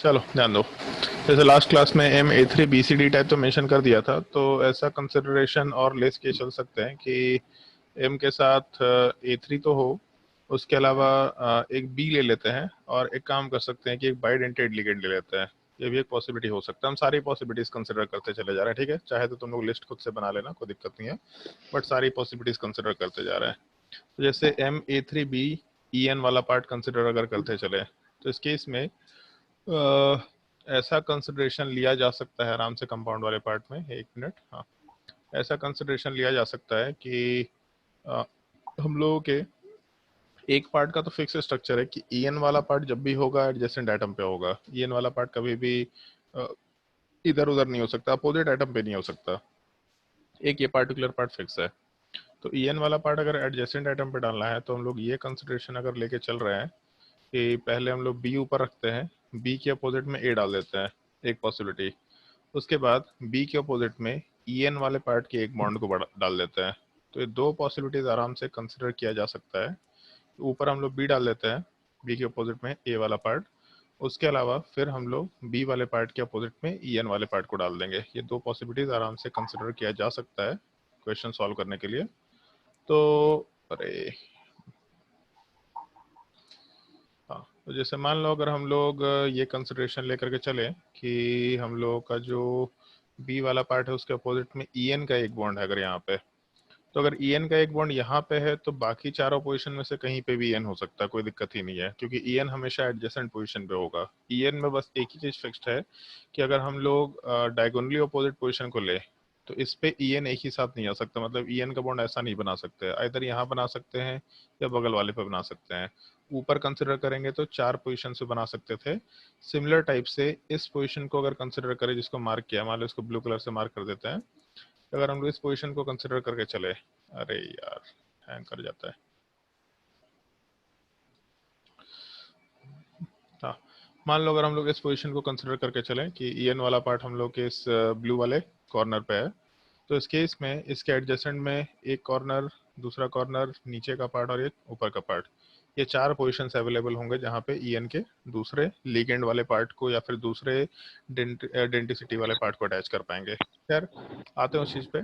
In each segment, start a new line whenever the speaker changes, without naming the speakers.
चलो ध्यान दो। जैसे लास्ट क्लास में M A three B C D type तो मेंशन कर दिया था, तो ऐसा कंसिडरेशन और लेस के चल सकते हैं कि एम के साथ ए थ्री तो हो, उसके अलावा एक बी ले लेते हैं, और एक काम कर सकते हैं कि एक बाइडेंटेड लिगेंड ले लेते हैं। ये भी एक पॉसिबिलिटी हो सकता है। हम सारी पॉसिबिलिटीज कंसिडर करते चले जा रहे हैं, ठीक है। चाहे तो तुम लोग लिस्ट खुद से बना लेना, कोई दिक्कत नहीं है, बट सारी पॉसिबिलिटीज कंसिडर करते जा रहे हैं। तो जैसे M A three B E N वाला पार्ट कंसिडर अगर करते चले, तो इस केस में ऐसा कंसिडरेशन लिया जा सकता है आराम से कंपाउंड वाले पार्ट में। एक मिनट, हाँ, ऐसा कंसिडरेशन लिया जा सकता है कि अ, हम लोगों के एक पार्ट का तो फिक्स स्ट्रक्चर है कि ई एन वाला पार्ट जब भी होगा एडजेसेंट एटम पे होगा। ई एन वाला पार्ट कभी भी इधर उधर नहीं हो सकता, अपोजिट एटम पे नहीं हो सकता। एक ये पार्टिकुलर पार्ट फिक्स है। तो ई एन वाला पार्ट अगर एडजेसेंट एटम पे डालना है, तो हम लोग ये कंसिडरेशन अगर लेके चल रहे हैं कि पहले हम लोग बी ऊपर रखते हैं, बी के अपोजिट में ए डाल देते हैं, एक पॉसिबिलिटी। उसके बाद बी के अपोजिट में ई एन वाले पार्ट के एक बॉन्ड को डाल देते हैं। तो ये दो पॉसिबिलिटीज आराम से कंसिडर किया जा सकता है। ऊपर हम लोग बी डाल देते हैं, बी के अपोजिट में ए वाला पार्ट। उसके अलावा फिर हम लोग बी वाले पार्ट के अपोजिट में ई एन वाले पार्ट को डाल देंगे। ये दो पॉसिबिलिटीज आराम से कंसिडर किया जा सकता है क्वेश्चन सॉल्व करने के लिए। तो अरे हाँ, तो जैसे मान लो अगर हम लोग ये कंसिडरेशन लेकर के चले कि हम लोग का जो बी वाला पार्ट है उसके अपोजिट में ई एन का एक बॉन्ड है अगर यहाँ पे, तो अगर ई एन का एक बॉन्ड यहाँ पे है तो बाकी चारों पोजीशन में से कहीं पे भी एन हो सकता है, कोई दिक्कत ही नहीं है, क्योंकि ई एन हमेशा एडजेसेंट पोजीशन पे होगा। ई एन में बस एक ही चीज फिक्स्ड है कि अगर हम लोग डायगोनली अपोजिट पोजीशन को ले, तो इस पे ई एन एक ही साथ नहीं आ सकता। मतलब ई एन का बॉन्ड ऐसा नहीं बना सकते, इधर यहाँ बना सकते हैं या बगल वाले पे बना सकते हैं। ऊपर कंसिडर करेंगे तो चार पोजीशन से बना सकते थे। सिमिलर टाइप से इस पोजीशन को अगर कंसिडर करें, जिसको मार्क किया, मान लो इसको ब्लू कलर से मार्क कर देते हैं, अगर हम लोग इस पोजीशन को कंसिडर करके चले, अरे यार हैंग कर जाता है, हाँ, मान लो अगर हम लोग इस पोजीशन को कंसिडर करके चलें कि ई एन वाला पार्ट हम लोग के इस ब्लू वाले कॉर्नर पे है, तो इस केस में इसके एडजेसेंट में एक कॉर्नर, दूसरा कॉर्नर, नीचे का पार्ट और एक ऊपर का पार्ट, ये चार पोजीशंस अवेलेबल होंगे जहाँ पे ई एन के दूसरे लिगेंड वाले पार्ट को या फिर दूसरे डेंटिसिटी वाले पार्ट को अटैच कर पाएंगे। खैर, आते हैं उस चीज़ पे।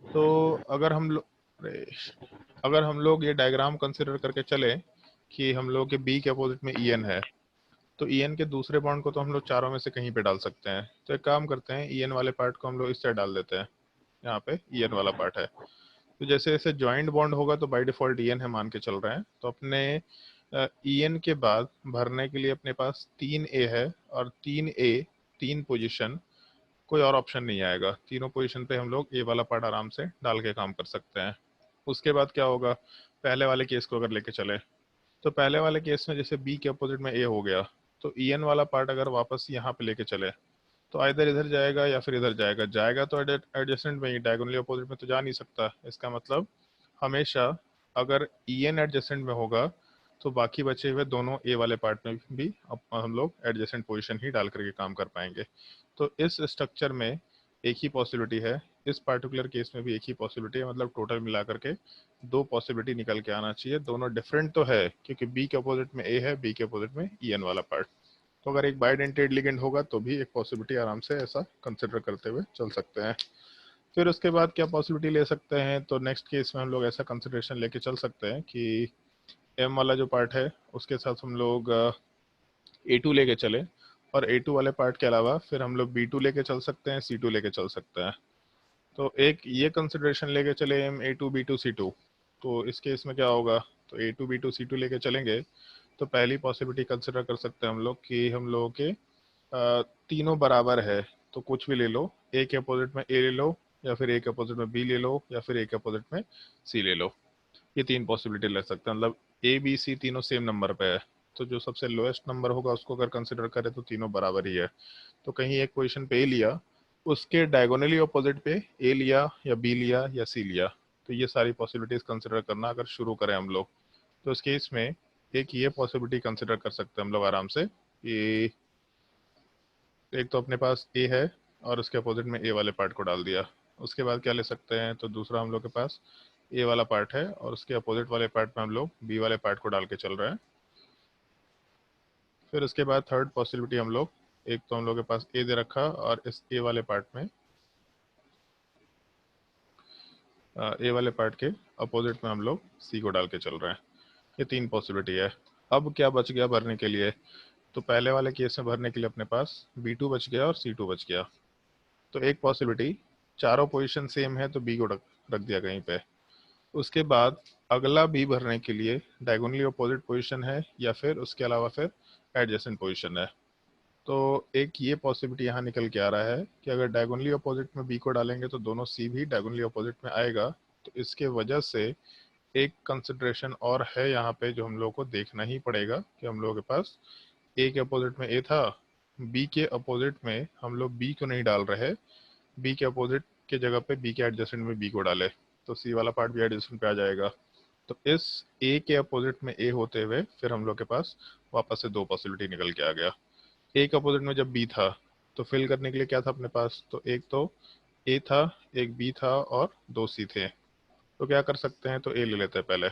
तो अगर हम लोग अरे अगर हम लोग ये डायग्राम कंसिडर करके चले कि हम लोग के बी के अपोजिट में ई एन है, तो ई एन के दूसरे बॉन्ड को तो हम लोग चारों में से कहीं पे डाल सकते हैं। तो एक काम करते हैं, ई एन वाले पार्ट को हम लोग इस साइड डाल देते हैं, यहाँ पे ई एन वाला पार्ट है। तो जैसे जैसे ज्वाइंट बॉन्ड होगा तो बाय डिफॉल्ट ई एन है मान के चल रहे हैं, तो अपने ई एन के बाद भरने के लिए अपने पास तीन ए है, और तीन ए, तीन पोजिशन, कोई और ऑप्शन नहीं आएगा। तीनों पोजीशन पे हम लोग ए वाला पार्ट आराम से डाल के काम कर सकते हैं। उसके बाद क्या होगा, पहले वाले केस को अगर लेके चले, तो पहले वाले केस में जैसे बी के अपोजिट में ए हो गया, तो ई एन वाला पार्ट अगर वापस यहाँ पे लेके चले, तो इधर इधर जाएगा या फिर इधर जाएगा। जाएगा तो एडजेसेंट में ही, डायगोनली अपोजिट में तो जा नहीं सकता। इसका मतलब हमेशा अगर ई एन एडजेसेंट में होगा, तो बाकी बचे हुए दोनों ए वाले पार्ट में भी हम लोग एडजेसेंट पोजीशन ही डाल करके काम कर पाएंगे। तो इस स्ट्रक्चर में एक ही पॉसिबिलिटी है, इस पार्टिकुलर केस में भी एक ही पॉसिबिलिटी है। मतलब टोटल मिला करके दो पॉसिबिलिटी निकल के आना चाहिए। दोनों डिफरेंट तो है क्योंकि बी के अपोजिट में ए है, बी के अपोजिट में ई एन वाला पार्ट। तो अगर एक बाइडेंटेड लिगेंड होगा तो भी एक पॉसिबिलिटी आराम से ऐसा कंसिडर करते हुए चल सकते हैं। फिर उसके बाद क्या पॉसिबिलिटी ले सकते हैं, तो नेक्स्ट केस में हम लोग ऐसा कंसिडरेशन लेके चल सकते हैं कि एम वाला जो पार्ट है उसके साथ हम लोग ए टू लेके चले, और ए टू वाले पार्ट के अलावा फिर हम लोग बी टू लेके चल सकते हैं, सी टू लेके चल सकते हैं। तो एक ये कंसिडरेशन लेके चले एम A two B two C two, तो इस केस में क्या होगा, तो A two B two C two लेके चलेंगे, तो पहली पॉसिबिलिटी कंसिडर कर सकते हैं हम लोग कि हम लोगों के तीनों बराबर है। तो कुछ भी ले लो, ए के अपोजिट में ए ले लो, या फिर ए के अपोजिट में बी ले लो, या फिर ए के अपोजिट में सी ले लो। ये तीन पॉसिबिलिटी ले सकते हैं। मतलब ए बी सी तीनों सेम नंबर पे है, तो जो सबसे लोएस्ट नंबर होगा उसको अगर कंसिडर करें तो तीनों बराबर ही है। तो कहीं एक पोजीशन पे ए लिया, उसके डायगोनली अपोजिट पे ए लिया या बी लिया या सी लिया। तो ये सारी पॉसिबिलिटीज कंसिडर करना अगर शुरू करें हम लोग, तो इस केस में एक ये पॉसिबिलिटी कंसिडर कर सकते हैं हम लोग आराम से कि एक तो अपने पास ए है और उसके अपोजिट में ए वाले पार्ट को डाल दिया। उसके बाद क्या ले सकते हैं, तो दूसरा हम लोग के पास ए वाला पार्ट है और उसके अपोजिट वाले पार्ट में हम लोग बी वाले पार्ट को डाल के चल रहे हैं। फिर उसके बाद थर्ड पॉसिबिलिटी हम लोग एक तो हम लोग के पास ए दे रखा और इस ए वाले पार्ट में ए वाले पार्ट के अपोजिट में हम लोग सी को डाल के चल रहे हैं। ये 3 पॉसिबिलिटी है। अब क्या बच गया भरने के लिए? तो पहले वाले केस में भरने के लिए अपने पास B2 बच गया और C2 बच गया। तो एक पॉसिबिलिटी, चारों पोजीशन सेम है तो B को रख दिया कहीं पे। उसके बाद अगला B भरने के लिए डायगोनली अपोजिट पोजीशन है या फिर उसके अलावा फिर एडजेसेंट पोजीशन है। तो एक ये पॉसिबिलिटी यहाँ निकल के आ रहा है कि अगर डायगोनली अपोजिट में B को डालेंगे तो दोनों C भी डायगोनली अपोजिट में आएगा। तो इसके वजह से एक कंसिडरेशन और है यहाँ पे जो हम लोग को देखना ही पड़ेगा कि हम लोगों के पास A के अपोजिट में A था, B के अपोजिट में हम लोग B को नहीं डाल रहे, B के अपोजिट के जगह पे B के एडजेसेंट में B को डाले तो C वाला पार्ट भी एडजेसेंट पे आ जाएगा। तो इस A के अपोजिट में A होते हुए फिर हम लोग के पास वापस से 2 पॉसिबिलिटी निकल के आ गया। A के अपोजिट में जब B था तो फिल करने के लिए क्या था अपने पास? तो एक तो A था, एक B था और 2 C थे। तो क्या कर सकते हैं? तो A ले लेते हैं पहले।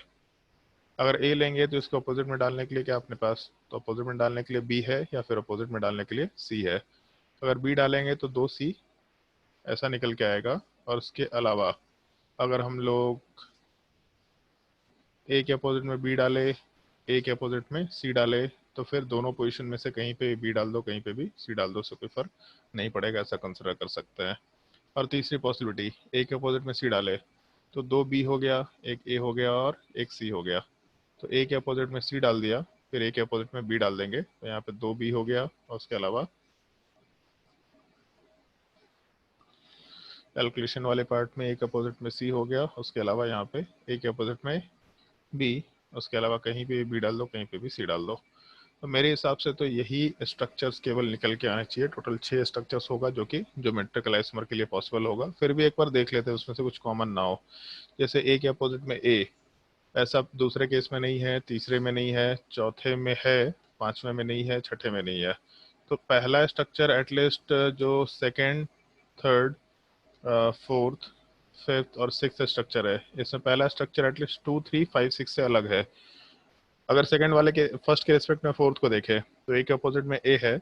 अगर A लेंगे तो इसको अपोजिट में डालने के लिए क्या अपने पास? तो अपोजिट में डालने के लिए B है या फिर अपोजिट में डालने के लिए C है। अगर B डालेंगे तो 2C ऐसा निकल के आएगा। और उसके अलावा अगर हम लोग A के अपोजिट में B डाले, A के अपोजिट में C डाले, तो फिर दोनों पोजीशन में से कहीं पे B डाल दो कहीं पे भी C डाल दो, उससे कोई फर्क नहीं पड़ेगा, ऐसा कंसिडर कर सकते हैं। और तीसरी पॉसिबिलिटी, A के अपोजिट में C डाले तो 2 B हो गया, एक A हो गया और एक C हो गया। तो A के अपोजिट में C डाल दिया, फिर A के अपोजिट में B डाल देंगे तो यहाँ पे 2 B हो गया और उसके अलावा कैलकुलेशन वाले पार्ट में A के अपोजिट में C हो गया, उसके अलावा यहाँ पे A के अपोजिट में B, उसके अलावा कहीं पे भी B डाल दो कहीं पे भी C डाल दो। तो मेरे हिसाब से तो यही स्ट्रक्चर्स केवल निकल के आने चाहिए। टोटल 6 स्ट्रक्चर्स होगा जो कि ज्योमेट्रिकल आइसोमर के लिए पॉसिबल होगा। फिर भी एक बार देख लेते हैं उसमें से कुछ कॉमन ना हो। जैसे A के अपोजिट में A, ऐसा दूसरे केस में नहीं है, तीसरे में नहीं है, चौथे में है, पांचवें में नहीं है, छठे में नहीं है। तो पहला स्ट्रक्चर एटलीस्ट जो सेकेंड, थर्ड, फोर्थ, फिफ्थ और सिक्स स्ट्रक्चर है, इसमें पहला स्ट्रक्चर एटलीस्ट 2, 3, 5, 6 से अलग है। अगर सेकंड वाले के फर्स्ट के रिस्पेक्ट में फोर्थ को देखें तो ए के अपोजिट में ए है,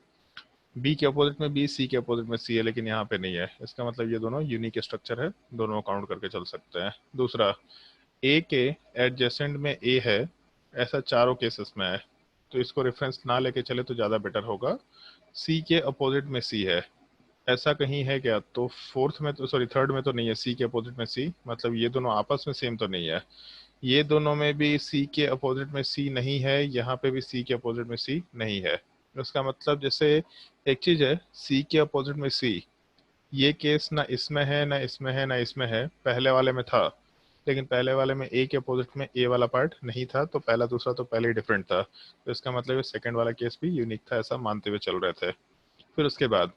बी के अपोजिट में बी, सी के अपोजिट में सी है, लेकिन यहाँ पे नहीं है। इसका मतलब ये दोनों यूनिक स्ट्रक्चर है, दोनों काउंट करके चल सकते हैं। दूसरा, ए के एडजेसेंट में ए है, ऐसा चारों केसेस में है, तो इसको रेफरेंस ना लेके चले तो ज़्यादा बेटर होगा। सी के अपोजिट में सी है, ऐसा कहीं है क्या? तो फोर्थ में तो, सॉरी थर्ड में तो नहीं है। सी के अपोजिट में सी, मतलब ये दोनों आपस में सेम तो नहीं है। ये दोनों में भी सी के अपोजिट में सी नहीं है, यहाँ पे भी सी के अपोजिट में सी नहीं है। उसका मतलब जैसे एक चीज है सी के अपोजिट में सी, ये केस ना इसमें है ना इसमें है ना इसमें है, पहले वाले में था, लेकिन पहले वाले में ए के अपोजिट में ए वाला पार्ट नहीं था, तो पहला दूसरा तो पहले ही डिफरेंट था। तो इसका मतलब सेकंड वाला केस भी यूनिक था, ऐसा मानते हुए चल रहे थे। फिर उसके बाद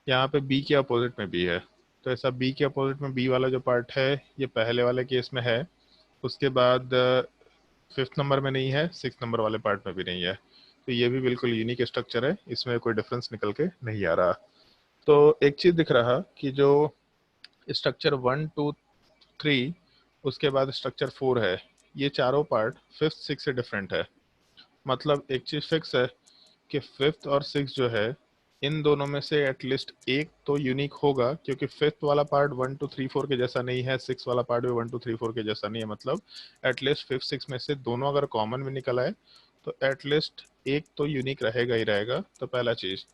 यहाँ पे बी के अपोजिट में बी है, तो ऐसा बी के अपोजिट में बी वाला जो पार्ट है ये पहले वाले केस में है। उसके बाद फिफ्थ नंबर में नहीं है, सिक्स नंबर वाले पार्ट में भी नहीं है। तो ये भी बिल्कुल यूनिक स्ट्रक्चर है, इसमें कोई डिफरेंस निकल के नहीं आ रहा। तो एक चीज दिख रहा कि जो स्ट्रक्चर 1, 2, 3 उसके बाद स्ट्रक्चर 4 है, ये चारों पार्ट फिफ्थ, सिक्स से डिफरेंट है। मतलब एक चीज फिक्स है कि फिफ्थ और सिक्स जो है, इन दोनों में से एटलीस्ट एक तो यूनिक होगा, क्योंकि फिफ्थ वाला पार्ट 1, 2, 3, 4 के जैसा नहीं है, सिक्स वाला पार्ट भी 1, 2, 3, 4 के जैसा नहीं है। मतलब एटलीस्ट फिफ्थ, सिक्स में से दोनों अगर कॉमन में निकल आए तो एटलीस्ट एक तो यूनिक रहेगा ही रहेगा। तो पहला चीज,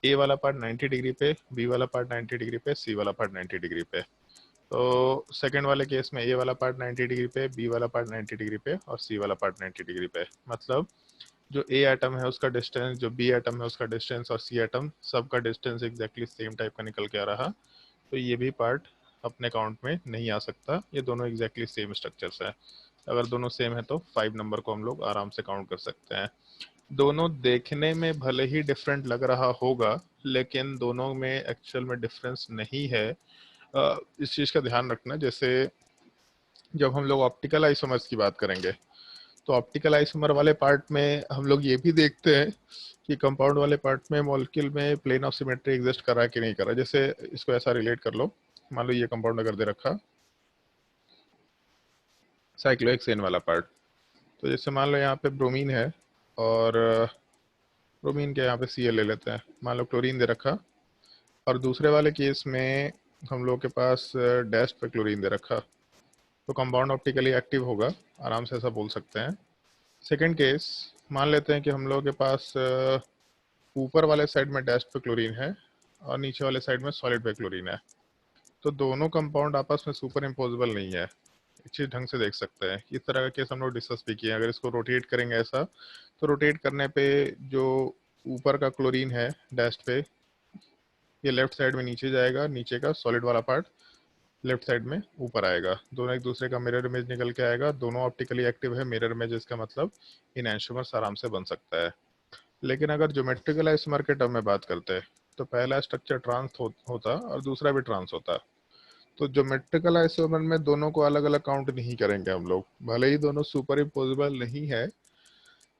ए वाला पार्ट 90 डिग्री पे, बी वाला पार्ट 90 डिग्री पे, सी वाला पार्ट 90 डिग्री पे। तो सेकेंड वाले केस में ए वाला पार्ट 90 डिग्री पे, बी वाला पार्ट 90 डिग्री पे और सी वाला पार्ट 90 डिग्री पे। मतलब जो ए एटम है उसका डिस्टेंस, जो बी एटम है उसका डिस्टेंस और सी एटम सबका डिस्टेंस एग्जैक्टली सेम टाइप का निकल के आ रहा। तो ये भी पार्ट अपने काउंट में नहीं आ सकता, ये दोनों एग्जैक्टली सेम स्ट्रक्चर्स है। अगर दोनों सेम है तो 5 नंबर को हम लोग आराम से काउंट कर सकते हैं। दोनों देखने में भले ही डिफरेंट लग रहा होगा, लेकिन दोनों में एक्चुअल में डिफरेंस नहीं है। इस चीज़ का ध्यान रखना। जैसे जब हम लोग ऑप्टिकल आइसोमर्स की बात करेंगे तो ऑप्टिकल आइसोमर वाले पार्ट में हम लोग ये भी देखते हैं कि कंपाउंड वाले पार्ट में मॉलिक्यूल में प्लेन ऑफ सिमेट्री एग्जिस्ट कर रहा है कि नहीं कर रहा। जैसे इसको ऐसा रिलेट कर लो, मान लो ये कंपाउंड अगर दे रखा साइक्लोहेक्सेन वाला पार्ट, तो जैसे मान लो यहाँ पे ब्रोमीन है और ब्रोमीन के यहाँ पे Cl ले लेते हैं, मान लो क्लोरीन दे रखा, और दूसरे वाले केस में हम लोग के पास डैश पे क्लोरीन दे रखा, तो कंपाउंड ऑप्टिकली एक्टिव होगा, आराम से ऐसा बोल सकते हैं। सेकंड केस, मान लेते हैं कि हम लोग के पास ऊपर वाले साइड में डैश पे क्लोरीन है और नीचे वाले साइड में सॉलिड पे क्लोरीन है, तो दोनों कंपाउंड आपस में सुपर इम्पोजिबल नहीं है, अच्छे ढंग से देख सकते हैं। इस तरह का केस हम लोग डिस्कस भी किए। अगर इसको रोटेट करेंगे ऐसा, तो रोटेट करने पे जो ऊपर का क्लोरीन है डैश पे, ये लेफ्ट साइड में नीचे जाएगा, नीचे का सॉलिड वाला पार्ट लेफ्ट साइड में ऊपर आएगा, दोनों एक दूसरे का मिरर इमेज निकल के आएगा, दोनों ऑप्टिकली एक्टिव है, मिरर इमेज, इसका मतलब इनैंशोमर्स आराम से बन सकता है। लेकिन अगर ज्योमेट्रिकल आइसोमर के टर्म में बात करते हैं, तो पहला स्ट्रक्चर ट्रांस होता और दूसरा भी ट्रांस होता। तो ज्योमेट्रिकल आइसोमर में दोनों को अलग अलग काउंट नहीं करेंगे हम लोग, भले ही दोनों सुपर इम्पोजिबल नहीं है,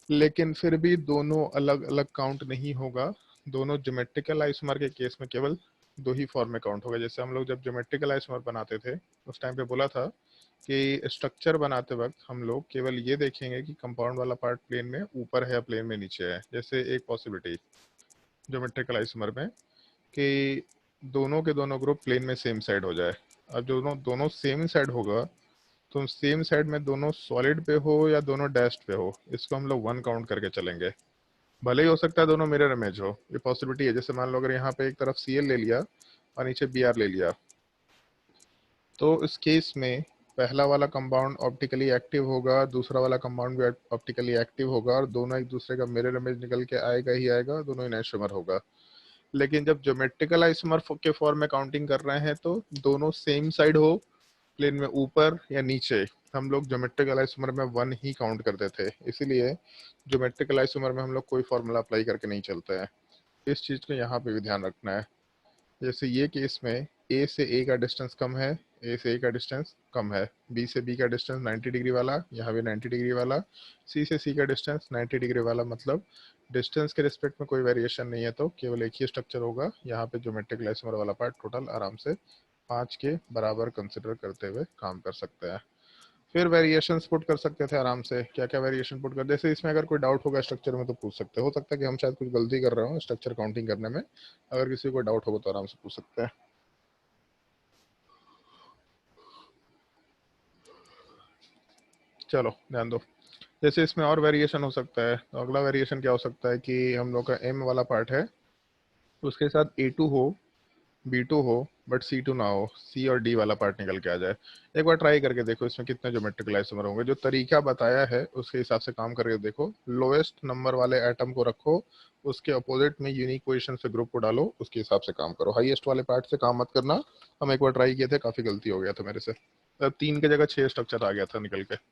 लेकिन फिर भी दोनों अलग अलग काउंट नहीं होगा। दोनों ज्योमेट्रिकल आइसोमर के केस में केवल दो ही फॉर्म में काउंट होगा। जैसे हम लोग जब ज्योमेट्रिकल आइसोमर बनाते थे, उस टाइम पे बोला था कि स्ट्रक्चर बनाते वक्त हम लोग केवल ये देखेंगे कि कंपाउंड वाला पार्ट प्लेन में ऊपर है या प्लेन में नीचे है। जैसे एक पॉसिबिलिटी ज्योमेट्रिकल आइसोमर में कि दोनों के दोनों ग्रुप प्लेन में सेम साइड हो जाए। अब दोनों दोनों सेम साइड होगा, तो सेम साइड में दोनों सॉलिड पे हो या दोनों डैश्ड पे हो, इसको हम लोग वन काउंट करके चलेंगे। भले ही हो सकता है दोनों मिरर इमेज हो, ये पॉसिबिलिटी है। जैसे मान लो अगर यहाँ पे एक तरफ Cl ले लिया और नीचे Br ले लिया, तो इस केस में पहला वाला कंपाउंड ऑप्टिकली एक्टिव होगा, दूसरा वाला कंपाउंड भी ऑप्टिकली एक्टिव होगा, और दोनों एक दूसरे का मिरर इमेज निकल के आएगा ही आएगा, दोनों इनैंशोमर होगा। लेकिन जब ज्योमेट्रिकल आइसोमर के फॉर्म में काउंटिंग कर रहे हैं, तो दोनों सेम साइड हो, प्लेन में ऊपर या नीचे, हम लोग ज्योमेट्रिकल आइसोमर में वन ही काउंट करते थे। इसीलिए ज्योमेट्रिकल आइसोमर में हम लोग कोई फॉर्मूला अप्लाई करके नहीं चलते हैं। इस चीज को यहाँ पे भी ध्यान रखना है। जैसे ये केस में ए से ए का डिस्टेंस कम है, ए से ए का डिस्टेंस कम है, बी से बी का डिस्टेंस 90 डिग्री वाला, यहाँ भी 90 डिग्री वाला, सी से सी का डिस्टेंस 90 डिग्री वाला, मतलब डिस्टेंस के रिस्पेक्ट में कोई वेरिएशन नहीं है, तो केवल एक ही स्ट्रक्चर होगा। यहाँ पे ज्योमेट्रिक आइसोमर वाला पार्ट टोटल आराम से 5 के बराबर कंसिडर करते हुए काम कर सकते हैं। फिर वेरिएशन पुट कर सकते थे आराम से। क्या क्या वेरिएशन पुट कर, जैसे इसमें अगर कोई डाउट होगा स्ट्रक्चर में तो पूछ सकते हो सकता है कि हम शायद कुछ गलती कर रहे हो स्ट्रक्चर काउंटिंग करने में। अगर किसी को डाउट होगा तो आराम से पूछ सकते हैं। चलो ध्यान दो। जैसे इसमें और वेरिएशन हो सकता है, तो अगला वेरिएशन क्या हो सकता है कि हम लोग का एम वाला पार्ट है, उसके साथ A2 हो, B2 हो, बट C2 ना हो, C और D वाला पार्ट निकल के आ जाए। एक बार ट्राई करके देखो इसमें कितने ज्योमेट्रिकल आइसोमर होंगे। जो तरीका बताया है उसके हिसाब से काम करके देखो। लोएस्ट नंबर वाले एटम को रखो, उसके अपोजिट में यूनिक पोजीशन से ग्रुप को डालो, उसके हिसाब से काम करो। हाईएस्ट वाले पार्ट से काम मत करना। हम एक बार ट्राई किए थे, काफी गलती हो गया था मेरे से। 3 की जगह 6 स्ट्रक्चर आ गया था निकल के।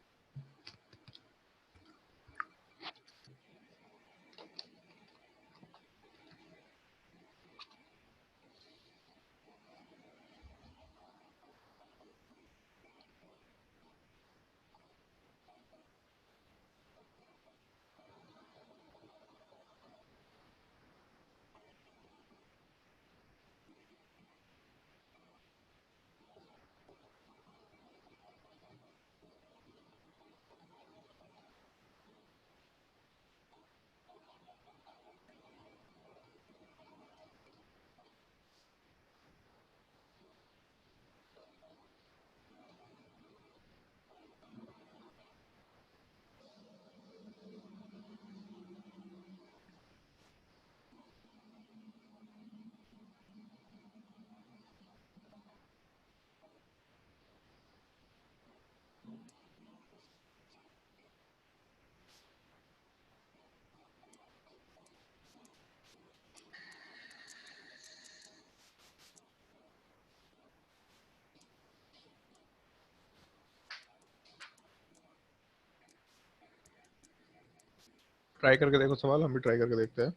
ट्राई करके देखो सवाल, हम भी ट्राई करके देखते हैं।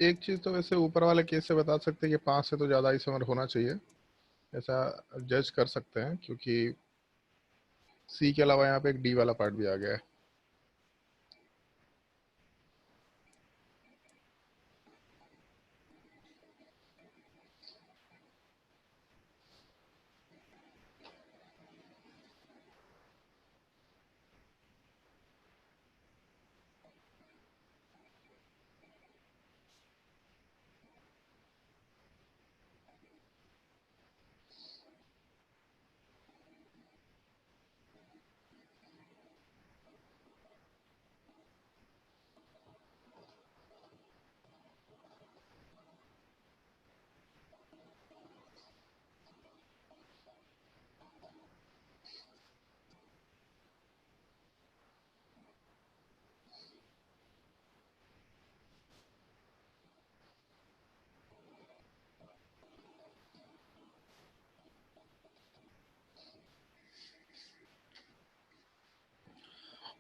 एक चीज़ तो वैसे ऊपर वाले केस से बता सकते हैं कि 5 से तो ज़्यादा आइसोमर होना चाहिए, ऐसा जज कर सकते हैं, क्योंकि सी के अलावा यहाँ पे एक डी वाला पार्ट भी आ गया है।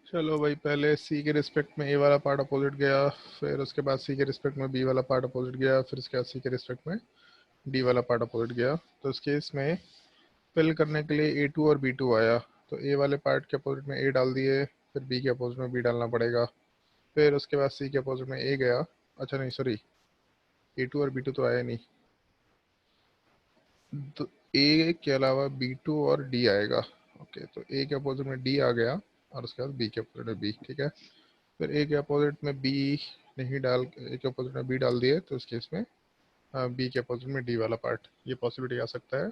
चलो भाई, पहले सी के रिस्पेक्ट में ए वाला पार्ट अपोजिट गया, फिर उसके बाद सी के रिस्पेक्ट में बी वाला पार्ट अपोजिट गया, फिर उसके बाद सी के रिस्पेक्ट में डी वाला पार्ट अपोजिट गया। तो इस केस में फिल करने के लिए A2 और B2 आया, तो ए वाले पार्ट के अपोजिट में ए डाल दिए, फिर बी के अपोजिट में बी डालना पड़ेगा, फिर उसके बाद सी के अपोजिट में ए गया। अच्छा नहीं, सॉरी, A2 और B2 तो आया नहीं, तो ए के अलावा B2 और डी आएगा। ओके, तो ए के अपोजिट में डी आ गया, और उसके बाद बी के अपोजिट में बी। ठीक है, फिर ए के अपोजिट में बी नहीं डाल, ए के अपोजिट में बी डाल दिए, तो इस केस में बी के अपोजिट में डी वाला पार्ट, ये पॉसिबिलिटी आ सकता है।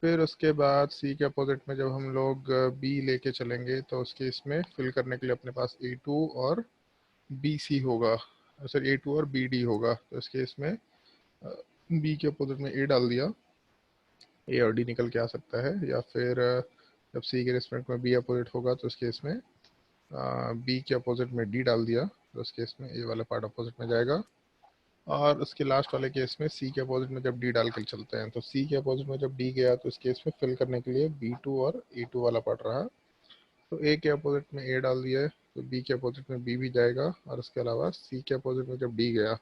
फिर उसके बाद सी के अपोजिट में जब हम लोग बी लेके चलेंगे, तो उस केस में फिल करने के लिए अपने पास A2 और बी सी होगा, सॉरी A2 और बी डी होगा। तो इस केस में बी के अपोजिट में ए डाल दिया, ए और डी निकल के आ सकता है, या फिर जब सी के रिस्पेक्ट में बी अपोजिट होगा, तो इस केस में बी के अपोजिट में डी डाल दिया, तो उस केस में ए वाला पार्ट अपोजिट में जाएगा। और उसके लास्ट वाले केस में सी के अपोजिट में जब डी डाल के चलते हैं, तो सी के अपोजिट में जब डी गया, तो इस केस में फिल करने के लिए B2 और A2 वाला पार्ट रहा, तो ए के अपोजिट में ए डाल दिया है, तो बी के अपोजिट में बी भी जाएगा, और उसके अलावा सी के अपोजिट में जब डी गया,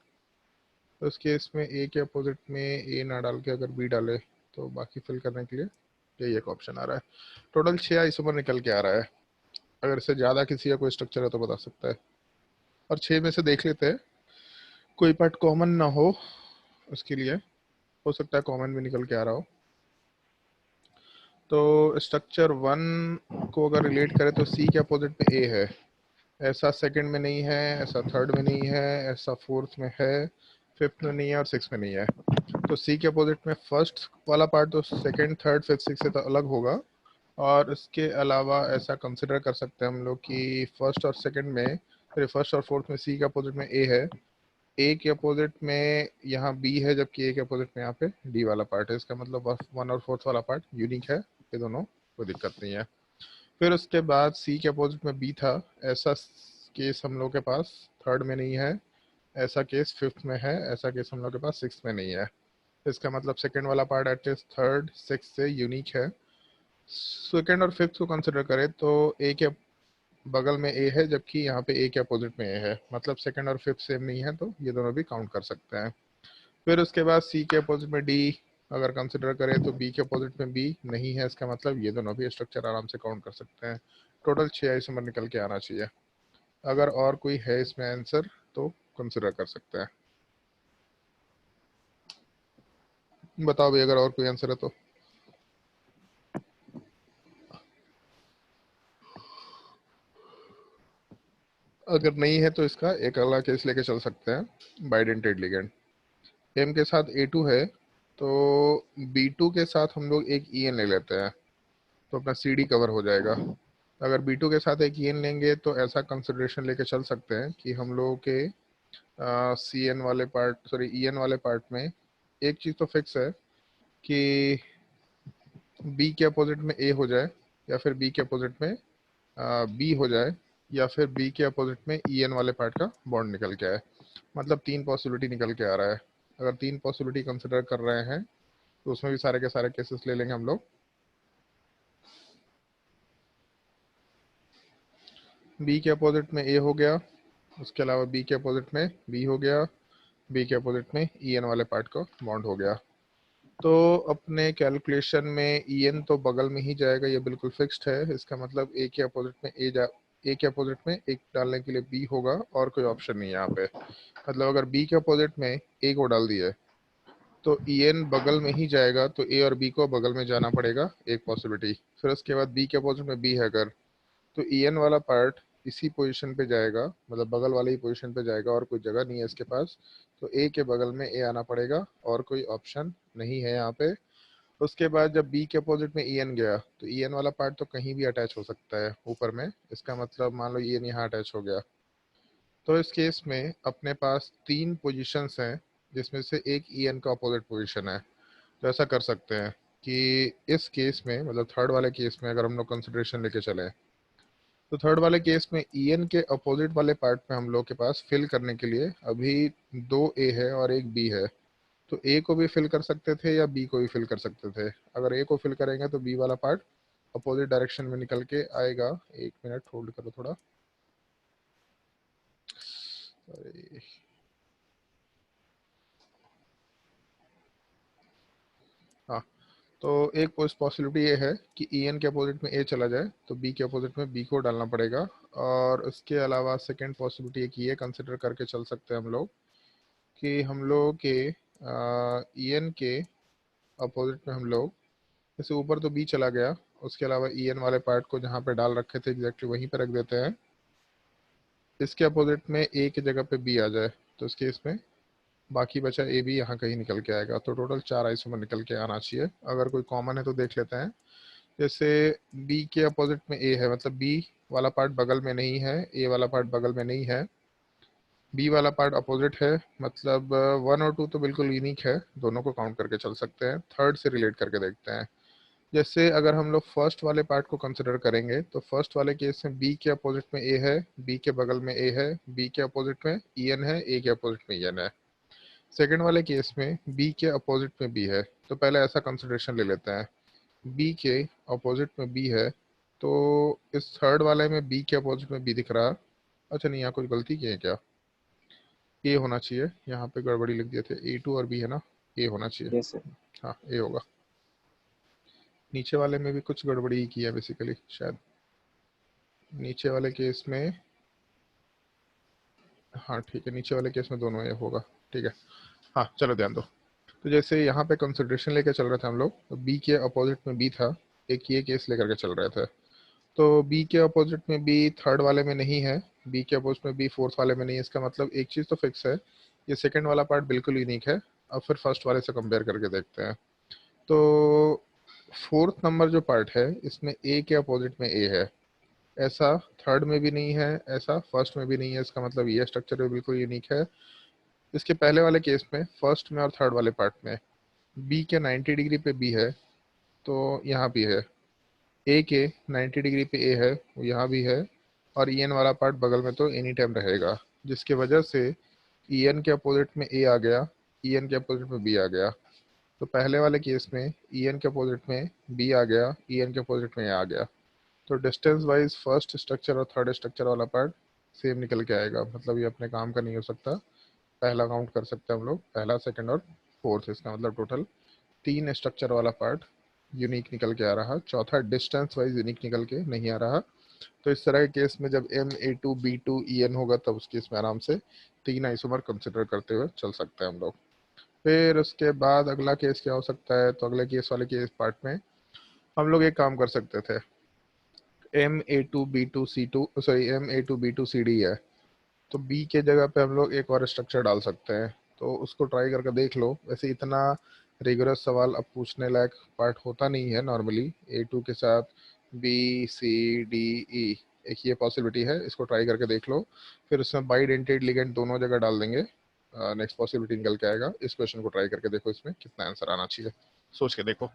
तो इस केस में ए के अपोजिट में ए ना डाल के अगर बी डाले, तो बाकी फिल करने के लिए यही एक ऑप्शन आ रहा है। टोटल 6 आइसोमर निकल के आ रहा है। अगर इससे ज़्यादा किसी का कोई स्ट्रक्चर है तो बता सकता है, और 6 में से देख लेते हैं कोई पार्ट कॉमन ना हो, उसके लिए हो सकता है कॉमन भी निकल के आ रहा हो। तो स्ट्रक्चर 1 को अगर रिलेट करें, तो सी के अपोजिट में ए है, ऐसा सेकंड में नहीं है, ऐसा थर्ड में नहीं है, ऐसा फोर्थ में है, फिफ्थ में नहीं है, और सिक्स में नहीं है। तो सी के अपोजिट में फर्स्ट वाला पार्ट तो सेकंड, थर्ड, फिफ्थ, सिक्स से तो अलग होगा। और इसके अलावा ऐसा कंसिडर कर सकते हैं हम लोग कि फर्स्ट और सेकंड में, फिर फर्स्ट और फोर्थ में सी के अपोजिट में ए है, ए के अपोजिट में यहाँ बी है, जबकि ए के अपोजिट में यहाँ पे डी वाला पार्ट है। इसका मतलब वन और फोर्थ वाला पार्ट यूनिक है, ये दोनों कोई दिक्कत नहीं है। फिर उसके बाद सी के अपोजिट में बी था, ऐसा केस हम लोग के पास थर्ड में नहीं है, ऐसा केस फिफ्थ में है, ऐसा केस हम लोग के पास सिक्स में नहीं है। इसका मतलब सेकेंड वाला पार्ट एटलीस्ट थर्ड सिक्स से यूनिक है। सेकेंड और फिफ्थ को कंसिडर करें तो ए के बगल में ए है, जबकि यहाँ पे ए के अपोजिट में ए है, मतलब सेकंड और फिफ्थ सेम नहीं है, तो ये दोनों भी काउंट कर सकते हैं। फिर उसके बाद सी के अपोजिट में डी अगर कंसिडर करें, तो बी के अपोजिट में बी नहीं है, इसका मतलब ये दोनों भी स्ट्रक्चर आराम से काउंट कर सकते हैं। टोटल 6 आइसोमर निकल के आना चाहिए। अगर और कोई है इसमें आंसर तो कंसिडर कर सकते हैं। बताओ भाई, अगर और कोई आंसर है तो। अगर नहीं है तो इसका एक अगला केस लेके चल सकते हैं, बाइडेंटेड लिगेंड। एम के साथ A2 है, तो B2 के साथ हम लोग एक EN ले लेते हैं, तो अपना CD कवर हो जाएगा। अगर B2 के साथ एक EN लेंगे, तो ऐसा कंसिडरेशन लेके चल सकते हैं कि हम लोगों के CN वाले पार्ट, सॉरी EN वाले पार्ट में एक चीज़ तो फिक्स है कि B के अपोजिट में A हो जाए, या फिर B के अपोजिट में B हो जाए, या फिर B के अपोजिट में EN वाले पार्ट का बॉन्ड निकल के आए। मतलब 3 पॉसिबिलिटी निकल के आ रहा है। अगर 3 पॉसिबिलिटी कंसिडर कर रहे हैं, तो उसमें भी सारे के सारे केसेस ले लेंगे हम लोग। बी के अपोजिट में ए हो गया, उसके अलावा बी के अपोजिट में बी हो गया, बी के अपोजिट में ई एन वाले पार्ट को बॉन्ड हो गया। तो अपने कैलकुलेशन में ई एन तो बगल में ही जाएगा, ये बिल्कुल फिक्स्ड है। इसका मतलब ए के अपोजिट में ए के अपोजिट में एक डालने के लिए बी होगा और कोई ऑप्शन नहीं है यहाँ पे। मतलब अगर बी के अपोजिट में ए को डाल दिया तो ई एन बगल में ही जाएगा, तो ए और बी को बगल में जाना पड़ेगा, एक पॉसिबिलिटी। फिर उसके बाद बी के अपोजिट में बी है अगर, तो ई एन वाला पार्ट इसी पोजीशन पे जाएगा, मतलब बगल वाले ही पोजीशन पे जाएगा और कोई जगह नहीं है इसके पास। तो ए के बगल में ए आना पड़ेगा और कोई ऑप्शन नहीं है यहाँ पे। उसके बाद जब बी के अपोजिट में ई एन गया तो ई एन वाला पार्ट तो कहीं भी अटैच हो सकता है ऊपर में। इसका मतलब मान लो ई एन यहाँ अटैच हो गया, तो इस केस में अपने पास तीन पोजीशंस हैं जिसमें से एक ई एन का अपोजिट पोजीशन है। तो ऐसा कर सकते हैं कि इस केस में, मतलब थर्ड वाले केस में अगर हम लोग कंसिडरेशन लेके चले, तो थर्ड वाले केस में ई एन के अपोजिट वाले पार्ट में हम लोग के पास फिल करने के लिए अभी दो ए है और एक बी है। तो ए को भी फिल कर सकते थे या बी को भी फिल कर सकते थे। अगर ए को फिल करेंगे तो बी वाला पार्ट अपोजिट डायरेक्शन में निकल के आएगा। एक मिनट होल्ड करो थोड़ा। अरे हाँ, तो एक पॉसिबिलिटी ये है कि ई एन के अपोजिट में ए चला जाए तो बी के अपोजिट में बी को डालना पड़ेगा। और उसके अलावा सेकेंड पॉसिबिलिटी एक ये कंसिडर करके चल सकते हैं हम लोग कि हम लोग के ई एन के अपोजिट में हम लोग, जैसे ऊपर तो बी चला गया, उसके अलावा ई एन वाले पार्ट को जहाँ पे डाल रखे थे एग्जैक्टली वहीं पे रख देते हैं। इसके अपोजिट में ए की जगह पे बी आ जाए तो इस केस में बाकी बचा ए बी यहाँ कहीं निकल के आएगा। तो टोटल 4 आइसोमर निकल के आना चाहिए। अगर कोई कॉमन है तो देख लेते हैं। जैसे बी के अपोजिट में ए है, मतलब बी वाला पार्ट बगल में नहीं है, ए वाला पार्ट बगल में नहीं है, बी वाला पार्ट अपोजिट है, मतलब 1 और 2 तो बिल्कुल यूनिक है, दोनों को काउंट करके चल सकते हैं। थर्ड से रिलेट करके देखते हैं। जैसे अगर हम लोग फर्स्ट वाले पार्ट को कंसिडर करेंगे तो फर्स्ट वाले केस में बी के अपोजिट में ए है, बी के बगल में ए है, बी के अपोजिट में ई एन है, ए के अपोजिट में ई एन है। सेकेंड वाले केस में बी के अपोजिट में बी है, तो पहले ऐसा कंसिडरेशन ले लेते हैं। बी के अपोजिट में बी है, तो इस थर्ड वाले में बी के अपोजिट में बी दिख रहा। अच्छा नहीं, यहाँ कुछ गलती की है क्या? ए होना चाहिए, यहाँ पे गड़बड़ी लिख दिए थे। A2 और बी है ना, ए होना चाहिए।
Yes sir.
हाँ ए होगा। नीचे वाले में भी कुछ गड़बड़ी ही की है बेसिकली शायद। नीचे वाले केस में, हाँ ठीक है, नीचे वाले केस में दोनों ए होगा। ठीक है, हाँ चलो ध्यान दो। तो जैसे यहाँ पे कंसिडरेशन लेकर चल रहे थे हम लोग, तो बी के अपोजिट में बी था, एक ये केस लेकर के चल रहे थे। तो बी के अपोजिट में बी थर्ड वाले में नहीं है, बी के अपोजिट में बी फोर्थ वाले में नहीं है। इसका मतलब एक चीज़ तो फिक्स है, ये सेकंड वाला पार्ट बिल्कुल यूनिक है। अब फिर फर्स्ट वाले से कंपेयर करके देखते हैं। तो फोर्थ नंबर जो पार्ट है इसमें ए के अपोजिट में ए है, ऐसा थर्ड में भी नहीं है, ऐसा फर्स्ट में भी नहीं है। इसका मतलब ये स्ट्रक्चर भी बिल्कुल यूनिक है। इसके पहले वाले केस में फर्स्ट में और थर्ड वाले पार्ट में बी के 90 डिग्री पे बी है, तो यहाँ भी है। ए के 90 डिग्री पे ए है, वो यहाँ भी है। और ई एन वाला पार्ट बगल में तो एनी टाइम रहेगा, जिसकी वजह से ई एन के अपोजिट में ए आ गया, ई एन के अपोजिट में बी आ गया। तो पहले वाले केस में ई एन के अपोजिट में बी आ गया, ई एन के अपोजिट में ए आ गया। तो डिस्टेंस वाइज फर्स्ट स्ट्रक्चर और थर्ड स्ट्रक्चर वाला पार्ट सेम निकल के आएगा। मतलब ये अपने काम का नहीं हो सकता। पहला काउंट कर सकते हैं हम लोग, पहला सेकंड और फोर्थ। इसका मतलब टोटल तीन स्ट्रक्चर वाला पार्ट यूनिक निकल के आ रहा, चौथा डिस्टेंस वाइज यूनिक निकल के नहीं आ रहा। तो इस तरह के केस में जब MA2B2EN होगा तब उस केस में आराम से तीन आइसोमर कंसिडर करते हुए चल सकते हैं हम लोग। फिर उसके बाद अगला केस क्या हो सकता है, तो अगले केस वाले केस पार्ट में हम लोग एक काम कर सकते थे। MA2B2C2 है, तो बी के जगह पे हम लोग एक और स्ट्रक्चर डाल सकते हैं। तो उसको ट्राई करके देख लो। वैसे इतना रिगरस सवाल अब पूछने लायक पार्ट होता नहीं है नॉर्मली। A2 के साथ B C D E एक ये पॉसिबिलिटी है, इसको ट्राई करके देख लो। फिर उसमें बाइडेंटेड लिगेंड दोनों जगह डाल देंगे, नेक्स्ट पॉसिबिलिटी निकल के आएगा। इस क्वेश्चन को ट्राई करके देखो, इसमें कितना आंसर आना चाहिए, सोच के देखो।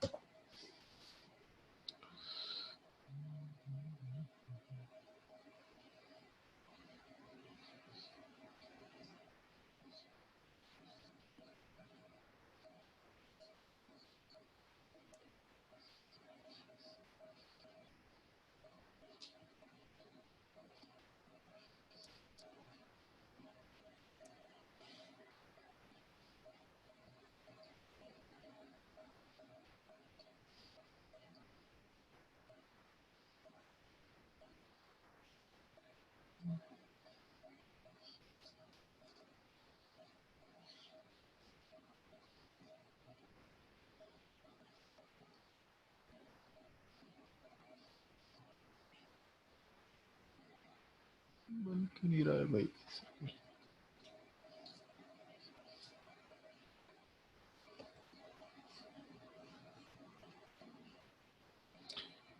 क्यों नहीं रहा है भाई?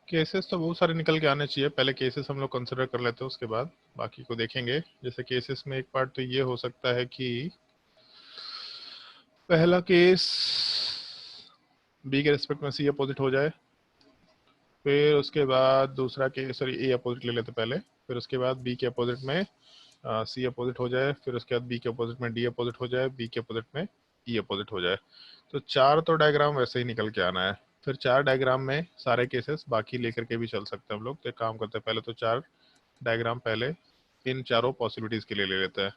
केसेस तो बहुत सारे निकल के आने चाहिए, पहले केसेस हम लोग कंसिडर कर लेते हैं, उसके बाद बाकी को देखेंगे। जैसे केसेस में एक पार्ट तो ये हो सकता है कि पहला केस बी के रिस्पेक्ट में सी अपोजिट हो जाए, फिर उसके बाद दूसरा केस, सॉरी ए अपोजिट ले लेते पहले, फिर उसके बाद बी के अपोजिट में सी अपोजिट हो जाए, फिर उसके बाद बी के अपोजिट में डी अपोजिट हो जाए, बी के अपोजिट में ई अपोजिट हो जाए। तो चार तो डायग्राम वैसे ही निकल के आना है। फिर चार डायग्राम में सारे केसेस बाकी लेकर के भी चल सकते हैं हम लोग। तो एक काम करते हैं, पहले तो चार डायग्राम पहले इन चारों पॉसिबिलिटीज के लिए ले लेते हैं।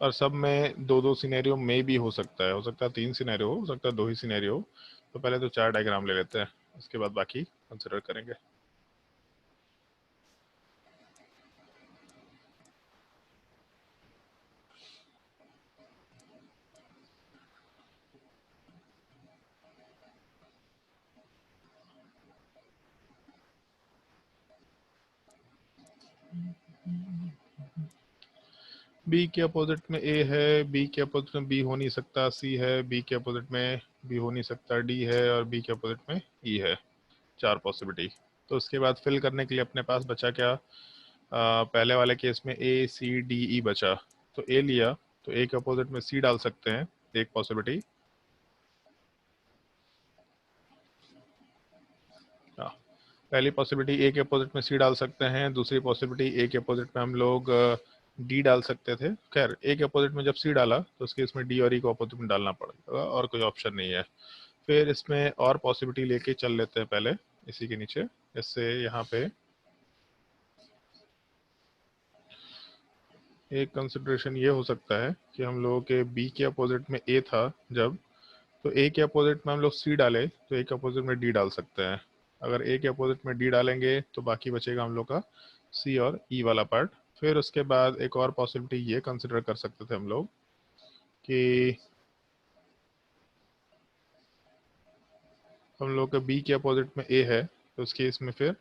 और सब में दो दो सिनेरियो में भी हो सकता है तीन सिनेरियो हो सकता है दो ही सिनेरियो हो। तो पहले तो चार डायग्राम ले लेते हैं, उसके बाद बाकी कंसिडर करेंगे। बी के अपोजिट में ए है, बी के अपोजिट में बी हो नहीं सकता, सी है, बी के अपोजिट में बी हो नहीं सकता, डी है, और बी के अपोजिट में ई है। चार पॉसिबिलिटी। तो उसके बाद फिल करने के लिए अपने पास बचा क्या? पहले वाले केस में ए सी डी ई बचा, तो ए लिया, तो ए के अपोजिट में सी डाल सकते हैं, एक पॉसिबिलिटी। पहली पॉसिबिलिटी ए के अपोजिट में सी डाल सकते हैं, दूसरी पॉसिबिलिटी ए के अपोजिट में हम लोग डी डाल सकते थे। खैर ए के अपोजिट में जब सी डाला तो उसके इसमें डी और ई को अपोजिट में डालना पड़ेगा, और कोई ऑप्शन नहीं है। फिर इसमें और पॉसिबिलिटी लेके चल लेते हैं पहले इसी के नीचे। इससे यहाँ पे एक कंसिडरेशन ये हो सकता है कि हम लोगों के बी के अपोजिट में ए था जब, तो ए के अपोजिट में हम लोग सी डाले तो ए के अपोजिट में डी डाल सकते हैं। अगर ए के अपोजिट में डी डालेंगे तो बाकी बचेगा हम लोग का सी और ई वाला पार्ट। फिर उसके बाद एक और पॉसिबिलिटी ये कंसिडर कर सकते थे हम लोग कि हम लोग का बी के अपोजिट में ए है, तो उस केस में फिर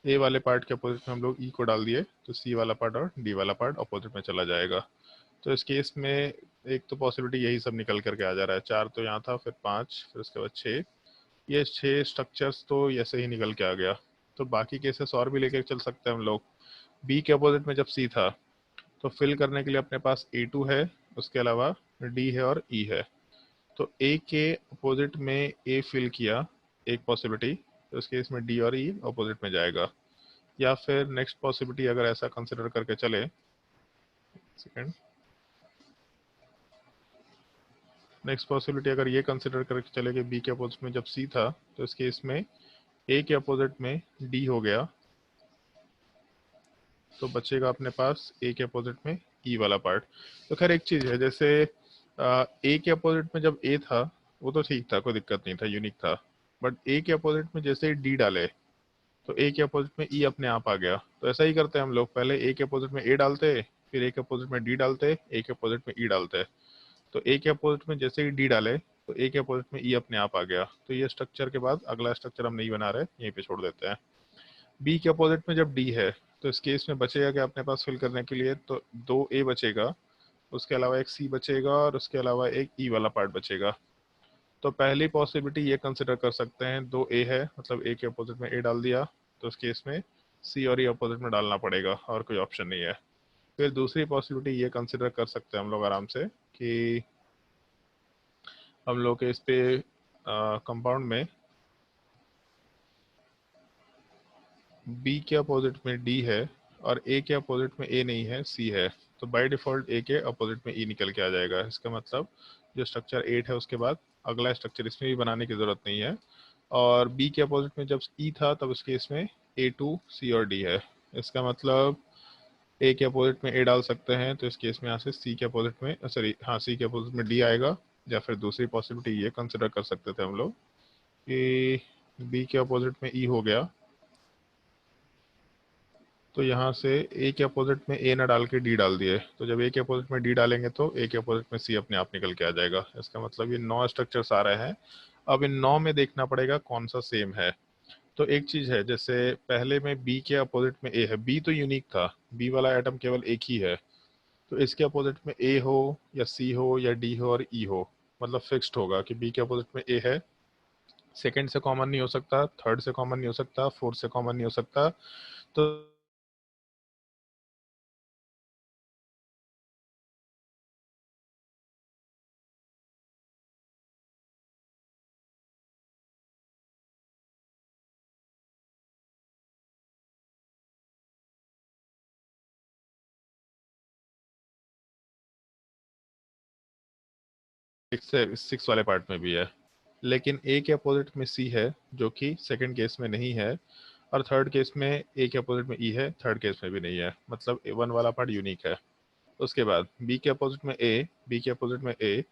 ए वाले पार्ट के अपोजिट में हम लोग ई को डाल दिए, तो सी वाला पार्ट और डी वाला पार्ट अपोजिट में चला जाएगा। तो इस केस में एक तो पॉसिबिलिटी यही सब निकल करके आ जा रहा है। चार तो यहाँ था, फिर पाँच, फिर उसके बाद छः। ये छः स्ट्रक्चर्स तो ऐसे ही निकल के आ गया। तो बाकी केसेस और भी लेके चल सकते हैं हम लोग। बी के अपोजिट में जब सी था तो फिल करने के लिए अपने पास A2 है, उसके अलावा डी है और ई है। तो ए के अपोजिट में ए फिल किया, एक पॉसिबिलिटी, तो उसके इसमें डी और ई अपोजिट में जाएगा। या फिर नेक्स्ट पॉसिबिलिटी अगर ऐसा कंसिडर करके चले, सेकंड, नेक्स्ट पॉसिबिलिटी अगर ये कंसिडर करके चले कि बी के अपोजिट में जब सी था तो इस केस में ए के अपोजिट में डी हो गया, तो बचेगा अपने पास ए के अपोजिट में ई वाला पार्ट। तो खैर एक चीज है, जैसे ए के अपोजिट में जब ए था वो तो ठीक था, कोई दिक्कत नहीं था, यूनिक था। बट ए के अपोजिट में जैसे ही डी डाले तो ए के अपोजिट में ई अपने आप आ गया। तो ऐसा ही करते हैं हम लोग, पहले ए के अपोजिट में ए डालते, फिर ए के अपोजिट में डी डालते, ए के अपोजिट में ई डालते। तो ए के अपोजिट में जैसे ही डी डाले तो ए के अपोजिट में ई अपने आप आ गया। तो ये स्ट्रक्चर के बाद अगला स्ट्रक्चर हम नहीं बना रहे, यहीं पे छोड़ देते हैं। बी के अपोजिट में जब डी है तो इस केस में बचेगा क्या अपने पास फिल करने के लिए? तो दो ए बचेगा, उसके अलावा एक सी बचेगा, और उसके अलावा एक ई वाला पार्ट बचेगा। तो पहली पॉसिबिलिटी ये कंसिडर कर सकते हैं, दो ए है, मतलब ए के अपोजिट में ए डाल दिया, तो उस केस में सी और ई अपोजिट में डालना पड़ेगा, और कोई ऑप्शन नहीं है। फिर दूसरी पॉसिबिलिटी ये कंसिडर कर सकते हैं हम लोग आराम से कि हम लोग के इस पे कंपाउंड में बी के अपोजिट में डी है और ए के अपोजिट में ए नहीं है, सी है। तो बाय डिफॉल्ट ए के अपोजिट में ई निकल के आ जाएगा। इसका मतलब जो स्ट्रक्चर 8 है उसके बाद अगला स्ट्रक्चर इसमें भी बनाने की ज़रूरत नहीं है। और बी के अपोजिट में जब ई था तब उसके इसमें A2 सी और डी है। इसका मतलब ए के अपोजिट में ए डाल सकते हैं, तो इस केस में यहाँ से सी के अपोजिट में, सॉरी हाँ, सी के अपोजिट में डी आएगा। या फिर दूसरी पॉसिबिलिटी ये कंसिडर कर सकते थे हम लोग कि बी के अपोजिट में ई हो गया, तो यहाँ से ए के अपोजिट में ए ना डाल के डी डाल दिए, तो जब ए के अपोजिट में डी डालेंगे तो ए के अपोजिट में सी अपने आप निकल के आ जाएगा। इसका मतलब ये 9 स्ट्रक्चर्स आ रहे हैं। अब इन 9 में देखना पड़ेगा कौन सा सेम है। तो एक चीज है, जैसे पहले में बी के अपोजिट में ए है, बी तो यूनिक था, बी वाला एटम केवल एक ही है, तो इसके अपोजिट में ए हो या सी हो या डी हो और ई हो, मतलब फिक्स्ड होगा कि बी के अपोजिट में ए है, सेकंड से कॉमन नहीं हो सकता, थर्ड से कॉमन नहीं हो सकता, फोर्थ से कॉमन नहीं हो सकता। तो सिक्स वाले पार्ट में भी है, लेकिन ए के अपोजिट में सी है जो कि सेकंड केस में नहीं है, और थर्ड केस में ए के अपोजिट में ई है, थर्ड केस में भी नहीं है, मतलब वन वाला पार्ट यूनिक है। उसके बाद बी के अपोजिट में ए, बी के अपोजिट में ए,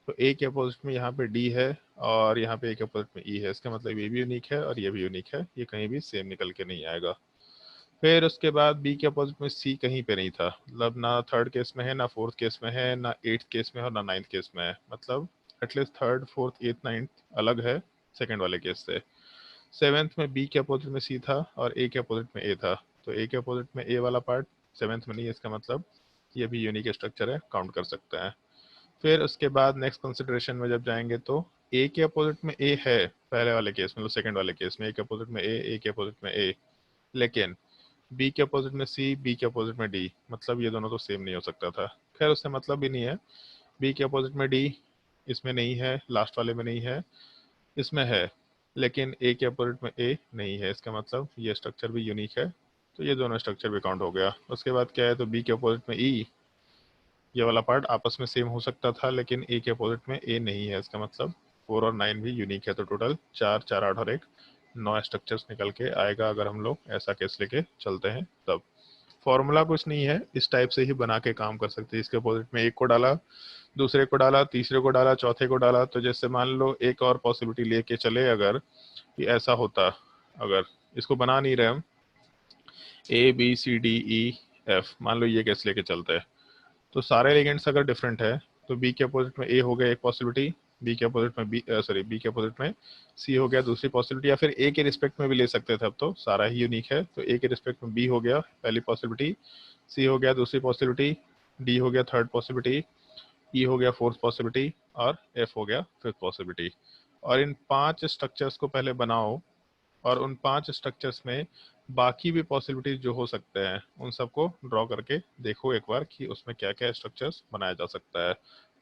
तो ए के अपोजिट में यहाँ पे डी है और यहाँ पे ए के अपोजिट में ई है, इसका मतलब ये भी यूनिक है और ये भी यूनिक है, ये कहीं भी सेम निकल के नहीं आएगा। फिर उसके बाद बी के अपोजिट में सी कहीं पे नहीं था, मतलब ना थर्ड केस में है, ना फोर्थ केस में है, ना एट्थ केस में है और ना नाइन्थ केस में है, मतलब at least third fourth eighth ninth अलग है सेकेंड वाले केस से। सेवेंथ में बी के अपोजिट में सी था और ए के अपोजिट में ए था, तो ए के अपोजिट में ए वाला पार्ट सेवेंथ में नहीं है, इसका मतलब ये भी यूनिक स्ट्रक्चर है, काउंट कर सकते हैं। फिर उसके बाद नेक्स्ट कंसिडरेशन में जब जाएंगे तो ए के अपोजिट में ए है पहले वाले केस में, मतलब सेकंड वाले केस में ए के अपोजिट में ए के अपोजिट में ए, लेकिन बी के अपोजिट में सी, बी के अपोजिट में डी, मतलब ये दोनों तो सेम नहीं हो सकता था। खैर उससे मतलब भी नहीं है, बी के अपोजिट में डी इसमें नहीं है, लास्ट वाले में नहीं है, इसमें है, लेकिन ए के अपोजिट में ए नहीं है, इसका मतलब ये स्ट्रक्चर भी यूनिक है, तो ये दोनों स्ट्रक्चर भी काउंट हो गया। उसके बाद क्या है, तो बी के अपोजिट में ई, ये वाला पार्ट आपस में सेम हो सकता था, लेकिन ए के अपोजिट में ए नहीं है, इसका मतलब 4 और 9 भी यूनिक है, तो टोटल 4, 4, 8 और 1, 9 स्ट्रक्चर्स निकल के आएगा अगर हम लोग ऐसा केस लेके चलते हैं तब। फॉर्मूला कुछ नहीं है, इस टाइप से ही बना के काम कर सकते हैं, इसके अपोजिट में एक को डाला, दूसरे को डाला, तीसरे को डाला, चौथे को डाला, तो जैसे मान लो एक और पॉसिबिलिटी लेके चले अगर कि ऐसा होता, अगर इसको बना नहीं रहे हम, A B C D E F, मान लो ये केस लेके चलते हैं, तो सारे लिगेंड्स अगर डिफरेंट है तो बी के अपोजिट में ए हो गया एक पॉसिबिलिटी, बी के अपोजिट में बी, सॉरी बी के अपोजिट में सी हो गया दूसरी पॉसिबिलिटी, या फिर ए के रिस्पेक्ट में भी ले सकते थे, अब तो सारा ही यूनिक है, तो ए के रिस्पेक्ट में बी हो गया पहली पॉसिबिलिटी, सी हो गया दूसरी पॉसिबिलिटी, डी हो गया थर्ड पॉसिबिलिटी, ई हो गया फोर्थ पॉसिबिलिटी और एफ हो गया फिफ्थ पॉसिबिलिटी। और इन 5 स्ट्रक्चर्स को पहले बनाओ और उन 5 स्ट्रक्चर्स में बाकी भी पॉसिबिलिटीज जो हो सकते हैं उन सबको ड्रॉ करके देखो एक बार कि उसमें क्या क्या स्ट्रक्चर्स बनाया जा सकता है,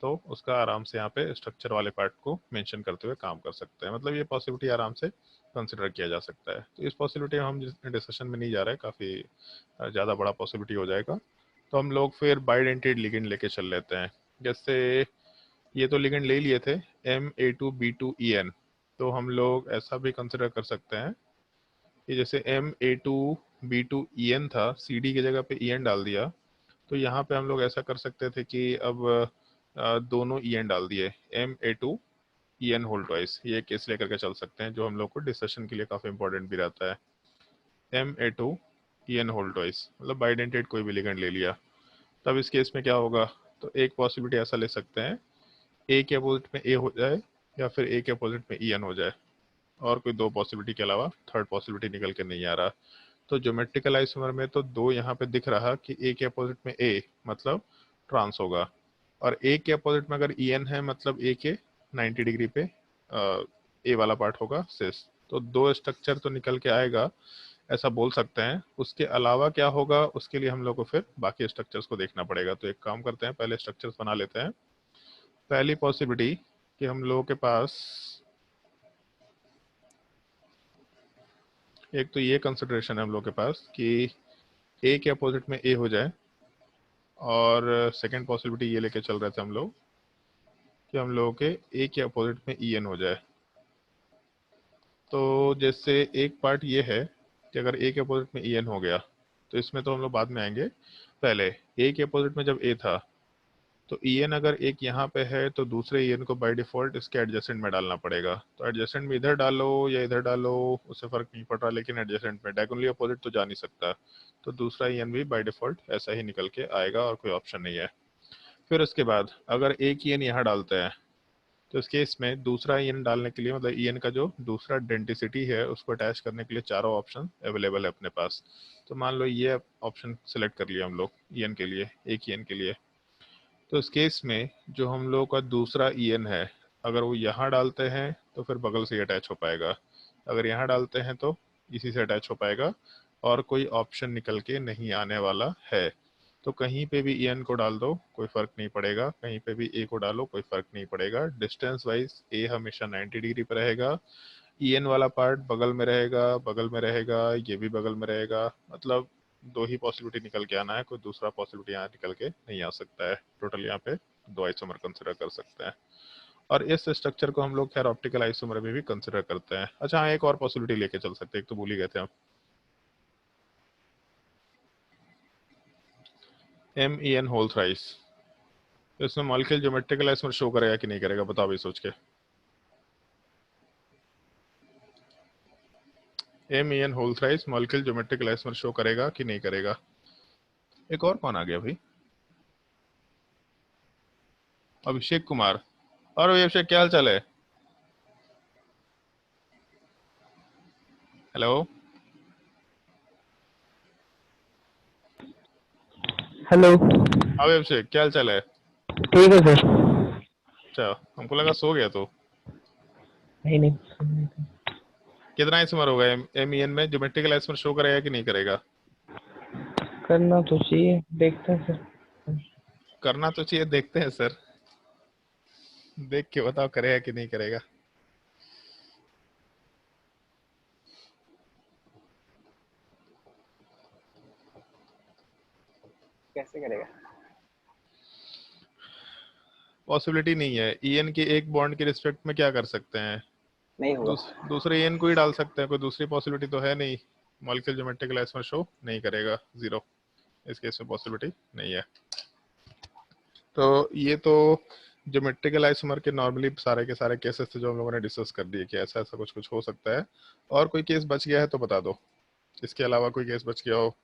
तो उसका आराम से यहाँ पे स्ट्रक्चर वाले पार्ट को मेंशन करते हुए काम कर सकते हैं, मतलब ये पॉसिबिलिटी आराम से कंसिडर किया जा सकता है। तो इस पॉसिबिलिटी में हम डिस्कशन में नहीं जा रहे हैं, काफ़ी ज़्यादा बड़ा पॉसिबिलिटी हो जाएगा, तो हम लोग फिर बाइडेंटेड लिगेंड लेके चल लेते हैं। जैसे ये तो लिगेंड ले लिए थे MA2B2EN, तो हम लोग ऐसा भी कंसिडर कर सकते हैं कि जैसे MA2B2EN था, CD की जगह पे EN डाल दिया, तो यहाँ पे हम लोग ऐसा कर सकते थे कि अब दोनों EN डाल दिए, MA2EN होल ट्वाइस, ये केस लेकर के चल सकते हैं जो हम लोग को डिस्कशन के लिए काफ़ी इंपॉर्टेंट भी रहता है। MA2EN होल ट्वाइस मतलब बाइडेंटेड कोई भी लिगेंड ले लिया, तब इस केस में क्या होगा, तो एक पॉसिबिलिटी ऐसा ले सकते हैं, ए के अपोजिट में ए हो जाए या फिर ए के अपोजिट में EN हो जाए, और कोई दो पॉसिबिलिटी के अलावा थर्ड पॉसिबिलिटी निकल के नहीं आ रहा। तो ज्योमेट्रिकल आइसोमर में तो दो यहाँ पे दिख रहा कि ए के अपोजिट में ए मतलब ट्रांस होगा, और ए के अपोजिट में अगर EN है मतलब ए के 90 डिग्री पे ए वाला पार्ट होगा सिस, तो दो स्ट्रक्चर तो निकल के आएगा, ऐसा बोल सकते हैं। उसके अलावा क्या होगा उसके लिए हम लोग को फिर बाकी स्ट्रक्चर्स को देखना पड़ेगा, तो एक काम करते हैं पहले स्ट्रक्चर्स बना लेते हैं। पहली पॉसिबिलिटी कि हम लोगों के पास एक तो ये कंसिडरेशन है हम लोग के पास कि ए के अपोजिट में ए हो जाए, और सेकंड पॉसिबिलिटी ये लेके चल रहे थे हम लोग कि हम लोगों के ए के अपोजिट में EN हो जाए। तो जैसे एक पार्ट ये है कि अगर ए के अपोजिट में EN हो गया, तो इसमें तो हम लोग बाद में आएंगे, पहले ए के अपोजिट में जब ए था तो EN अगर एक यहाँ पे है तो दूसरे EN को बाय डिफॉल्ट इसके एडजेसेंट में डालना पड़ेगा, तो एडजेसेंट में इधर डालो या इधर डालो उससे फर्क नहीं पड़ रहा, लेकिन एडजेसेंट में डायगोनली अपोजिट तो जा नहीं सकता, तो दूसरा EN भी बाय डिफॉल्ट ऐसा ही निकल के आएगा और कोई ऑप्शन नहीं है। फिर उसके बाद अगर एक EN यहाँ डालते हैं तो इस केस में दूसरा ईएन डालने के लिए, मतलब ईएन का जो दूसरा डेंटिसिटी है उसको अटैच करने के लिए चारों ऑप्शन अवेलेबल है अपने पास। तो मान लो ये ऑप्शन सेलेक्ट कर लिया हम लोग ईएन के लिए, एक ईएन के लिए। तो इस केस में जो हम लोग का दूसरा ईएन है, अगर वो यहाँ डालते हैं तो फिर बगल से अटैच हो पाएगा, अगर यहाँ डालते हैं तो इसी से अटैच हो पाएगा, और कोई ऑप्शन निकल के नहीं आने वाला है। तो कहीं पे भी ईएन को डाल दो कोई फर्क नहीं पड़ेगा, कहीं पे भी ए को डालो कोई फर्क नहीं पड़ेगा। डिस्टेंस वाइज ए हमेशा 90 डिग्री पर रहेगा, ईएन वाला पार्ट बगल में रहेगा, बगल में रहेगा, ये भी बगल में रहेगा। मतलब दो ही पॉसिबिलिटी निकल के आना है, कोई दूसरा पॉसिबिलिटी यहाँ निकल के नहीं आ सकता है। टोटल यहाँ पे दो आइसोमर कंसिडर कर सकते हैं, और इस स्ट्रक्चर को हम लोग खैर ऑप्टिकल आइसोमर में भी कंसिडर करते हैं। अच्छा हाँ, एक और पॉसिबिलिटी लेके चल सकते हैं, एक तो भूल ही गए थे हम, M E N whole thrice. तो इसमें मॉलिक्यूल ज्योमेट्रिकल आइसोमर शो करेगा कि नहीं करेगा, बताओ भाई सोच के। M E N whole thrice molecule geometrical isomer show करेगा कि नहीं करेगा। एक और कौन आ गया भाई, अभिषेक कुमार। और भाई अभिषेक, क्या हाल चाल है? हेलो।
हेलो।
हाँ भाई अभिषेक, क्या हाल चाल है?
ठीक है सर।
अच्छा, हमको लगा सो गया तो।
नहीं।
कितना आइसोमर होगा एम ई एन में, ज्योमेट्रिकल आइसोमर शो करेगा कि नहीं करेगा?
करना तो चाहिए, देखते हैं सर।
करना तो चाहिए, देखते हैं सर। देख के बताओ करेगा कि नहीं करेगा।
कैसे करेगा?
पॉसिबिलिटी नहीं है, ईएन के एक बॉन्ड के रिस्पेक्ट में क्या कर सकते हैं?
नहीं होगा।
दूसरे ईएन को ही डाल सकते हैं, कोई दूसरी पॉसिबिलिटी तो है नहीं। मॉलिक्यूल ज्योमेट्रिकल आइसोमर शो नहीं करेगा, जीरो। इस केस में पॉसिबिलिटी नहीं है। तो ये तो ज्योमेट्रिकल आइसोमर के नॉर्मली सारे के सारे केसेस थे जो हम लोगों ने डिस्कस कर दिए कि ऐसा ऐसा कुछ कुछ हो सकता है। और कोई केस बच गया है तो बता दो, इसके अलावा कोई केस बच गया हो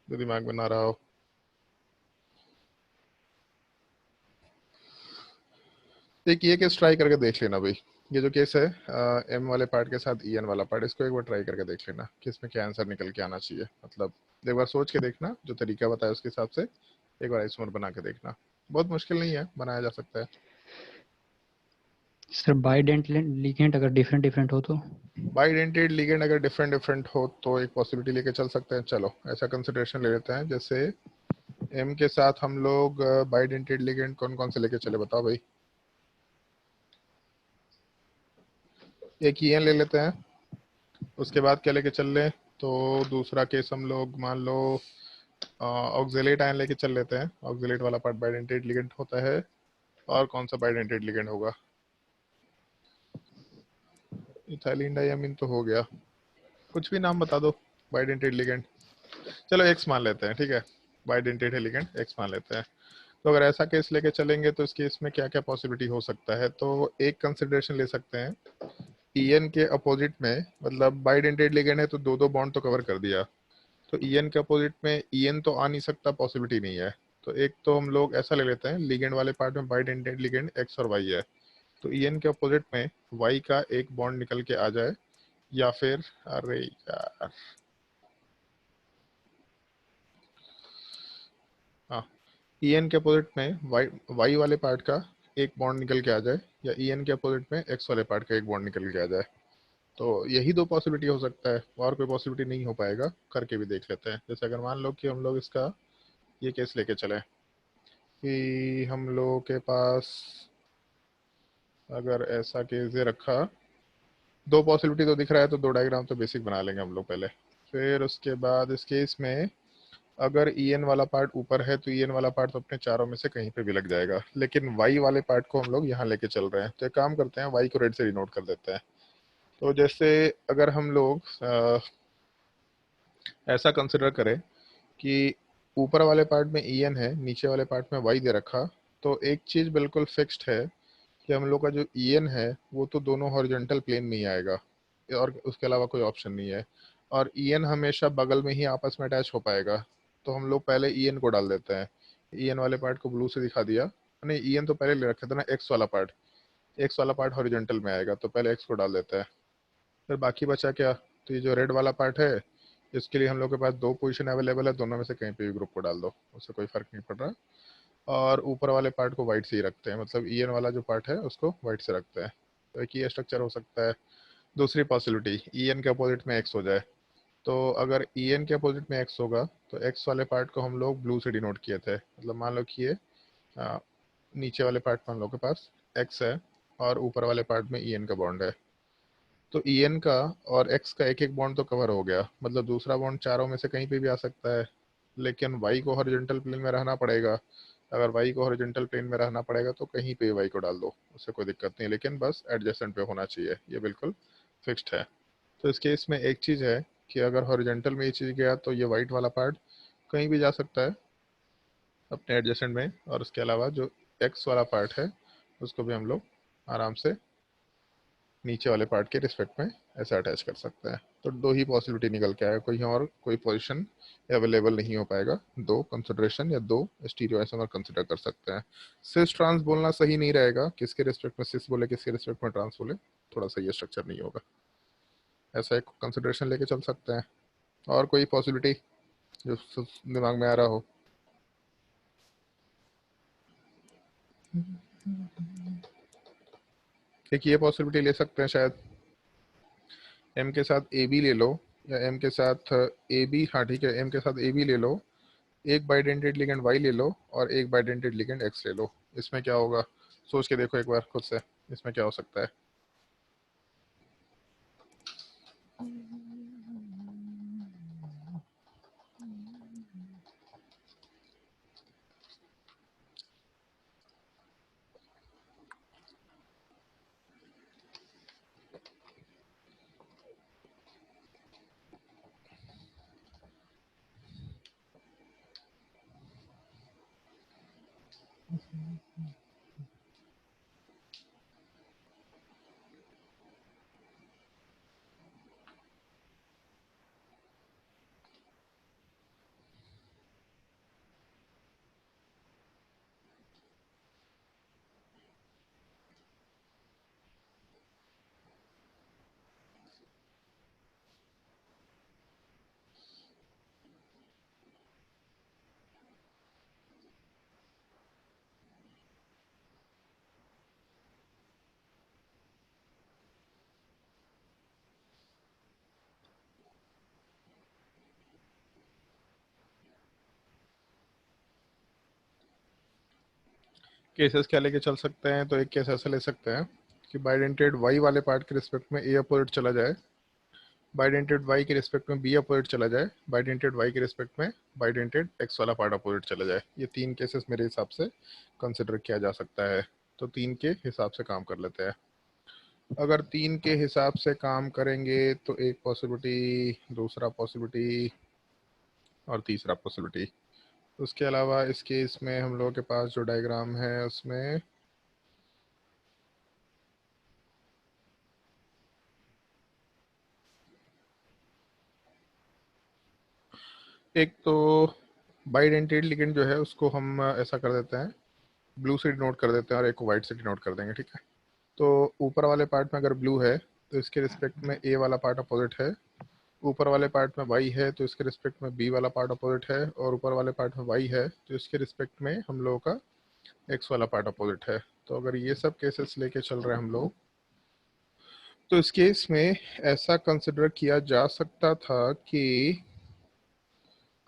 जो दिमाग में ना रहा हो। एक ये केस ट्राई करके देख लेना भाई, ये जो केस है एम वाले पार्ट के साथ ईएन वाला पार्ट, इसको एक बार ट्राई करके देख लेना कि इसमें क्या आंसर निकल के आना चाहिए। मतलब एक बार सोच के देखना, जो तरीका बताया उसके हिसाब से एक बार आइसोमर बना के देखना। बहुत मुश्किल नहीं है, बनाया जा सकता है।
सर बाइडेंटल लिगेंड अगर डिफरेंट डिफरेंट हो तो?
बाइडेंटेड लिगेंड अगर डिफरेंट डिफरेंट हो तो एक पॉसिबिलिटी लेके चल सकते हैं। चलो ऐसा कंसिडरेशन ले लेते हैं, जैसे एम के साथ हम लोग बाइडेंटेड लिगेंड कौन कौन से लेके चले, बताओ भाई। एक ईएन ले लेते हैं, उसके बाद क्या लेके चल लें, तो दूसरा केस हम लोग मान लो ऑक्जेलेट आयन लेके चल लेते हैं। ऑक्जेलेट वाला पार्ट बाइडेंटेड लिगेंड होता है। और कौन सा बाइडेंटेड लिगेंड होगा? इथाइलिन डाइअमीन तो हो गया, कुछ भी नाम बता दो बाइडेंटेड लिगेंड। चलो एक्स मान लेते हैं, ठीक है, बाइडेंटेड है लिगेंड, एक्स मान लेते हैं। तो अगर ऐसा केस लेके चलेंगे तो इस केस में क्या क्या पॉसिबिलिटी हो सकता है, तो एक कंसिडरेशन ले सकते हैं, ईएन के अपोजिट में, मतलब बाइडेंटेड लिगेंड है तो दो दो बॉन्ड तो कवर कर दिया, तो ईएन के अपोजिट में ईएन तो आ नहीं सकता, पॉसिबिलिटी नहीं है। तो एक तो हम लोग ऐसा ले लेते हैं, लिगेंड वाले पार्ट में बाइडेंटेड लिगेंड एक्स और वाई है, तो ईएन के अपोजिट में वाई का एक बॉन्ड निकल के आ जाए, या फिर अरे यार हाँ, ईएन के अपोजिट में वाई वाले पार्ट का एक बॉन्ड निकल के आ जाए, या ईएन के अपोजिट में एक्स वाले पार्ट का एक बॉन्ड निकल के आ जाए। तो यही दो पॉसिबिलिटी हो सकता है, और कोई पॉसिबिलिटी नहीं हो पाएगा। करके भी देख लेते हैं। जैसे अगर मान लो कि हम लोग इसका ये केस लेके चले कि हम लोगों के पास अगर ऐसा केस ये रखा, दो पॉसिबिलिटी तो दिख रहा है, तो दो डायग्राम तो बेसिक बना लेंगे हम लोग पहले। फिर उसके बाद इस केस में अगर ईएन वाला पार्ट ऊपर है तो ईएन वाला पार्ट तो अपने चारों में से कहीं पे भी लग जाएगा, लेकिन वाई वाले पार्ट को हम लोग यहाँ लेके चल रहे हैं। तो एक काम करते हैं, वाई को रेड से डिनोट कर देते हैं। तो जैसे अगर हम लोग ऐसा कंसिडर करें कि ऊपर वाले पार्ट में ईएन है, नीचे वाले पार्ट में वाई दे रखा, तो एक चीज़ बिल्कुल फिक्स्ड है कि हम लोग का जो ईएन है वो तो दोनों हॉरिजॉन्टल प्लेन में ही आएगा, और उसके अलावा कोई ऑप्शन नहीं है। और ईएन हमेशा बगल में ही आपस में अटैच हो पाएगा। तो हम लोग पहले ईएन को डाल देते हैं, ईएन वाले पार्ट को ब्लू से दिखा दिया, नहीं ईएन तो पहले ले रखा था ना, एक्स वाला पार्ट, एक्स वाला पार्ट हॉरिजॉन्टल में आएगा, तो पहले एक्स को डाल देते हैं। फिर बाकी बचा क्या, तो ये जो रेड वाला पार्ट है इसके लिए हम लोग के पास दो पोजीशन अवेलेबल है, दोनों में से कहीं पे भी ग्रुप को डाल दो, उससे कोई फर्क नहीं पड़ रहा। और ऊपर वाले पार्ट को वाइट से ही रखते हैं, मतलब ई एन वाला जो पार्ट है उसको वाइट से रखते हैं। तो एक ये स्ट्रक्चर हो सकता है। दूसरी पॉसिबिलिटी, ई एन के अपोजिट में एक्स हो जाए। तो अगर ई एन के अपोजिट में एक्स होगा तो एक्स वाले पार्ट को हम लोग ब्लू से डिनोट किए थे, मतलब मान लो कि ये नीचे वाले पार्ट में हम लोग के पास एक्स है और ऊपर वाले पार्ट में ई एन का बॉन्ड है। तो ई एन का और एक्स का एक एक बॉन्ड तो कवर हो गया, मतलब दूसरा बॉन्ड चारों में से कहीं पे भी आ सकता है, लेकिन वाई को हॉरिजॉन्टल प्लेन में रहना पड़ेगा। अगर वाई को हॉरिजॉन्टल प्लेन में रहना पड़ेगा तो कहीं पे वाई को डाल दो, उससे कोई दिक्कत नहीं, लेकिन बस एडजेसेंट पे होना चाहिए, ये बिल्कुल फिक्स्ड है। तो इस केस में एक चीज़ है कि अगर हॉरिजॉन्टल में ये चीज़ गया तो ये वाइट वाला पार्ट कहीं भी जा सकता है अपने एडजेसेंट में, और उसके अलावा जो एक्स वाला पार्ट है उसको भी हम लोग आराम से नीचे वाले पार्ट के रिस्पेक्ट में ऐसे अटैच कर सकते हैं। तो दो ही पॉसिबिलिटी निकल के आएगा, कोई और कोई पोजीशन अवेलेबल नहीं हो पाएगा। दो कंसिडरेशन या दो स्टीरियो आइसोमर कंसिडर कर सकते हैं। सिस ट्रांस बोलना सही नहीं रहेगा, किसके रिस्पेक्ट में सिस बोले किसके रिस्पेक्ट में ट्रांस बोले, थोड़ा सा ये स्ट्रक्चर नहीं होगा। ऐसा एक कंसिडरेशन लेके चल सकते हैं। और कोई पॉसिबिलिटी जो दिमाग में आ रहा हो? एक ये पॉसिबिलिटी ले सकते हैं शायद, एम के साथ ए बी ले लो, या एम के साथ ए बी, हाँ ठीक है, एम के साथ ए बी ले लो, एक बाइडेंटेड लिगेंड वाई ले लो और एक बाइडेंटेड लिगेंड एक्स ले लो। इसमें क्या होगा, सोच के देखो एक बार खुद से, इसमें क्या हो सकता है। केसेस क्या लेके चल सकते हैं, तो एक केस ऐसा ले सकते हैं कि बाइडेंटेड वाई वाले पार्ट के रिस्पेक्ट में ए अपोजिट चला जाए, बाइडेंटेड वाई के रिस्पेक्ट में बी अपोजिट चला जाए, बाइडेंटेड वाई के रिस्पेक्ट में बाइडेंटेड एक्स वाला पार्ट अपोजिट चला जाए। ये तीन केसेस मेरे हिसाब से कंसिडर किया जा सकता है। तो तीन के हिसाब से काम कर लेते हैं। अगर तीन के हिसाब से काम करेंगे तो एक पॉसिबिलिटी, दूसरा पॉसिबिलिटी और तीसरा पॉसिबिलिटी। उसके अलावा इस केस में हम लोगों के पास जो डायग्राम है उसमें एक तो बाइडेंटेड लिगेंड जो है उसको हम ऐसा कर देते हैं, ब्लू से डिनोट कर देते हैं और एक को वाइट से डिनोट कर देंगे, ठीक है। तो ऊपर वाले पार्ट में अगर ब्लू है तो इसके रिस्पेक्ट में ए वाला पार्ट अपोजिट है, ऊपर वाले पार्ट में वाई है तो इसके रिस्पेक्ट में बी वाला पार्ट अपोजिट है, और ऊपर वाले पार्ट में वाई है तो इसके रिस्पेक्ट में हम लोगों का एक्स वाला पार्ट अपोजिट है। तो अगर ये सब केसेस लेके चल रहे हैं हम लोग, तो इस केस में ऐसा कंसिडर किया जा सकता था कि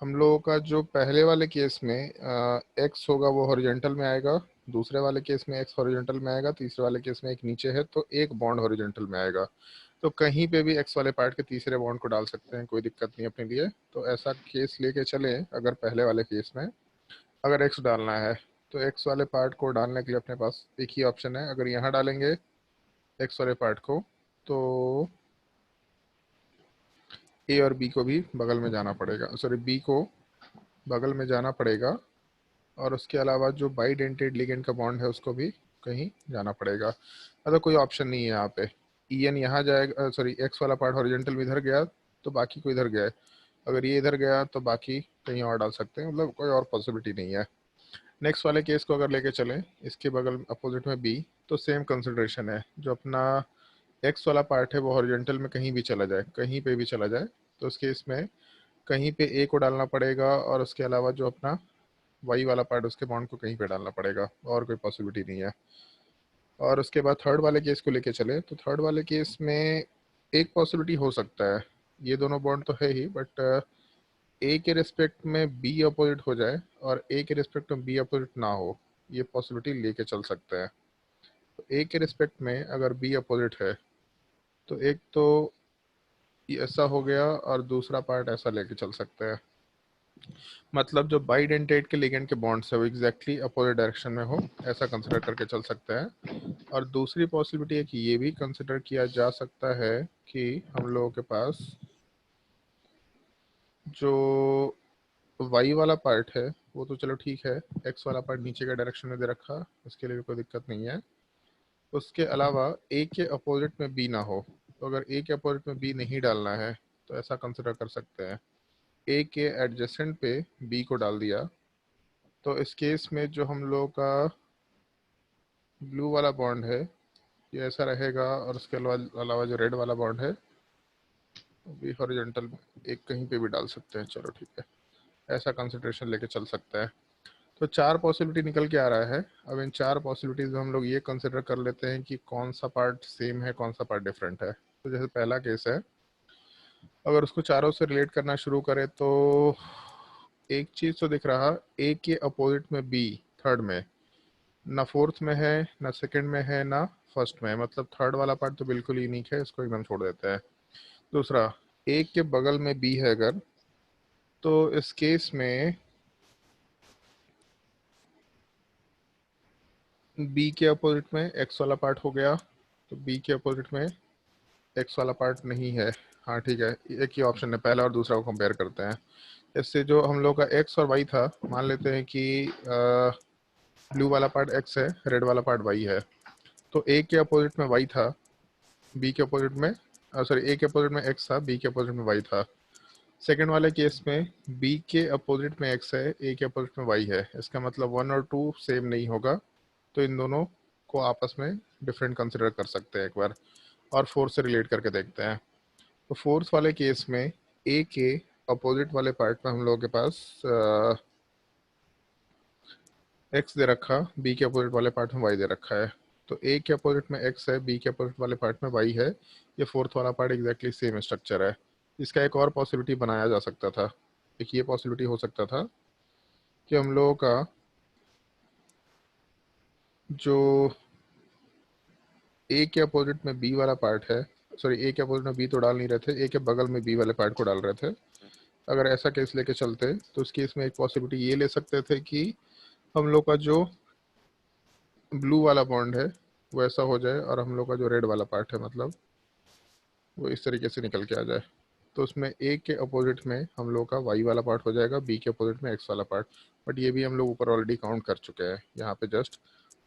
हम लोगों का जो पहले वाले केस में एक्स होगा वो हॉरिजॉन्टल में आएगा, दूसरे वाले केस में एक्स हॉरिजॉन्टल में आएगा, तीसरे वाले केस में एक नीचे है तो एक बॉन्ड हॉरिजॉन्टल में आएगा। तो कहीं पे भी एक्स वाले पार्ट के तीसरे बॉन्ड को डाल सकते हैं, कोई दिक्कत नहीं अपने लिए। तो ऐसा केस लेके चले, अगर पहले वाले केस में अगर एक्स डालना है तो एक्स वाले पार्ट को डालने के लिए अपने पास एक ही ऑप्शन है, अगर यहाँ डालेंगे एक्स वाले पार्ट को तो ए और बी को भी बगल में जाना पड़ेगा, सॉरी बी को बगल में जाना पड़ेगा, और उसके अलावा जो बाइडेंटेड लिगेंड का बॉन्ड है उसको भी कहीं जाना पड़ेगा। मतलब कोई ऑप्शन नहीं है यहाँ पे। ई एन यहाँ जाएगा, सॉरी एक्स वाला पार्ट हॉरिजॉन्टल में इधर गया तो बाकी को इधर गया है, अगर ये इधर गया तो बाकी कहीं और डाल सकते हैं, मतलब कोई और पॉसिबिलिटी नहीं है। नेक्स्ट वाले केस को अगर लेके चलें, इसके बगल अपोजिट में बी, तो सेम कंसिडरेशन है, जो अपना एक्स वाला पार्ट है वो हॉरिजॉन्टल में कहीं भी चला जाए, कहीं पे भी चला जाए, तो उस केस में कहीं पे ए को डालना पड़ेगा और उसके अलावा जो अपना वाई वाला पार्ट उसके बॉन्ड को कहीं पे डालना पड़ेगा, और कोई पॉसिबिलिटी नहीं है। और उसके बाद थर्ड वाले केस को लेके चले, तो थर्ड वाले केस में एक पॉसिबिलिटी हो सकता है, ये दोनों बॉन्ड तो है ही, बट ए के रिस्पेक्ट में बी अपोजिट हो जाए और ए के रिस्पेक्ट में बी अपोजिट ना हो, ये पॉसिबिलिटी लेके चल सकते हैं। तो ए के रिस्पेक्ट में अगर बी अपोजिट है तो एक तो ये ऐसा हो गया और दूसरा पार्ट ऐसा लेके चल सकते हैं, मतलब जो बाइडेंटेट के लिगेंड के बॉन्ड्स है वो एग्जैक्टली अपोजिट डायरेक्शन में हो, ऐसा कंसिडर करके चल सकते हैं। और दूसरी पॉसिबिलिटी है कि ये भी कंसिडर किया जा सकता है कि हम लोगों के पास जो वाई वाला पार्ट है वो तो चलो ठीक है, एक्स वाला पार्ट नीचे का डायरेक्शन में दे रखा, उसके लिए भी कोई दिक्कत नहीं है। उसके अलावा ए के अपोजिट में बी ना हो, तो अगर ए के अपोजिट में बी नहीं डालना है तो ऐसा कंसिडर कर सकते हैं, ए के एडजेसेंट पे बी को डाल दिया, तो इस केस में जो हम लोग का ब्लू वाला बॉन्ड है ये ऐसा रहेगा, और उसके अलावा जो रेड वाला बॉन्ड है वो भी हॉरिजॉन्टल एक कहीं पे भी डाल सकते हैं, चलो ठीक है, ऐसा कंसिडरेशन लेके चल सकता है। तो चार पॉसिबिलिटी निकल के आ रहा है। अब इन चार पॉसिबिलिटीज में हम लोग ये कंसिडर कर लेते हैं कि कौन सा पार्ट सेम है, कौन सा पार्ट डिफरेंट है। तो जैसे पहला केस है, अगर उसको चारों से रिलेट करना शुरू करें तो एक चीज तो दिख रहा, ए के अपोजिट में बी थर्ड में, ना फोर्थ में है, ना सेकंड में है, ना फर्स्ट में है, मतलब थर्ड वाला पार्ट तो बिल्कुल यूनिक है, इसको एकदम छोड़ देते हैं। दूसरा, ए के बगल में बी है अगर, तो इस केस में बी के अपोजिट में एक्स वाला पार्ट हो गया, तो बी के अपोजिट में एक्स वाला पार्ट नहीं है। हाँ ठीक है, एक ही ऑप्शन है, पहला और दूसरा को कंपेयर करते हैं। इससे जो हम लोग का एक्स और वाई था, मान लेते हैं कि ब्लू वाला पार्ट एक्स है, रेड वाला पार्ट वाई है, तो ए के अपोजिट में वाई था, बी के अपोजिट में सॉरी ए के अपोजिट में एक्स था, बी के अपोजिट में वाई था। सेकंड वाले केस में बी के अपोजिट में एक्स है, ए के अपोजिट में वाई है, इसका मतलब 1 और 2 सेम नहीं होगा, तो इन दोनों को आपस में डिफरेंट कंसिडर कर सकते हैं एक बार, और फोर्थ से रिलेट करके देखते हैं। तो फोर्थ वाले केस में ए के अपोजिट वाले पार्ट में हम लोगों के पास एक्स दे रखा, बी के अपोजिट वाले पार्ट में वाई दे रखा है, तो ए के अपोजिट में एक्स है, बी के अपोजिट वाले पार्ट में वाई है, ये फोर्थ वाला पार्ट एग्जैक्टली सेम स्ट्रक्चर है। इसका एक और पॉसिबिलिटी बनाया जा सकता था, एक ये पॉसिबिलिटी हो सकता था कि हम लोगों का जो ए के अपोजिट में बी वाला पार्ट है, सॉरी ए के अपोजिट में बी तो डाल नहीं रहे थे, ए के बगल में बी वाले पार्ट को डाल रहे थे, अगर ऐसा केस लेके चलते तो उस केस में एक पॉसिबिलिटी ये ले सकते थे कि हम लोग का जो ब्लू वाला बॉन्ड है वो ऐसा हो जाए और हम लोग का जो रेड वाला पार्ट है मतलब वो इस तरीके से निकल के आ जाए, तो उसमें ए के अपोजिट में हम लोग का वाई वाला पार्ट हो जाएगा, बी के अपोजिट में एक्स वाला पार्ट। बट ये भी हम लोग ऊपर ऑलरेडी काउंट कर चुके हैं, यहाँ पे जस्ट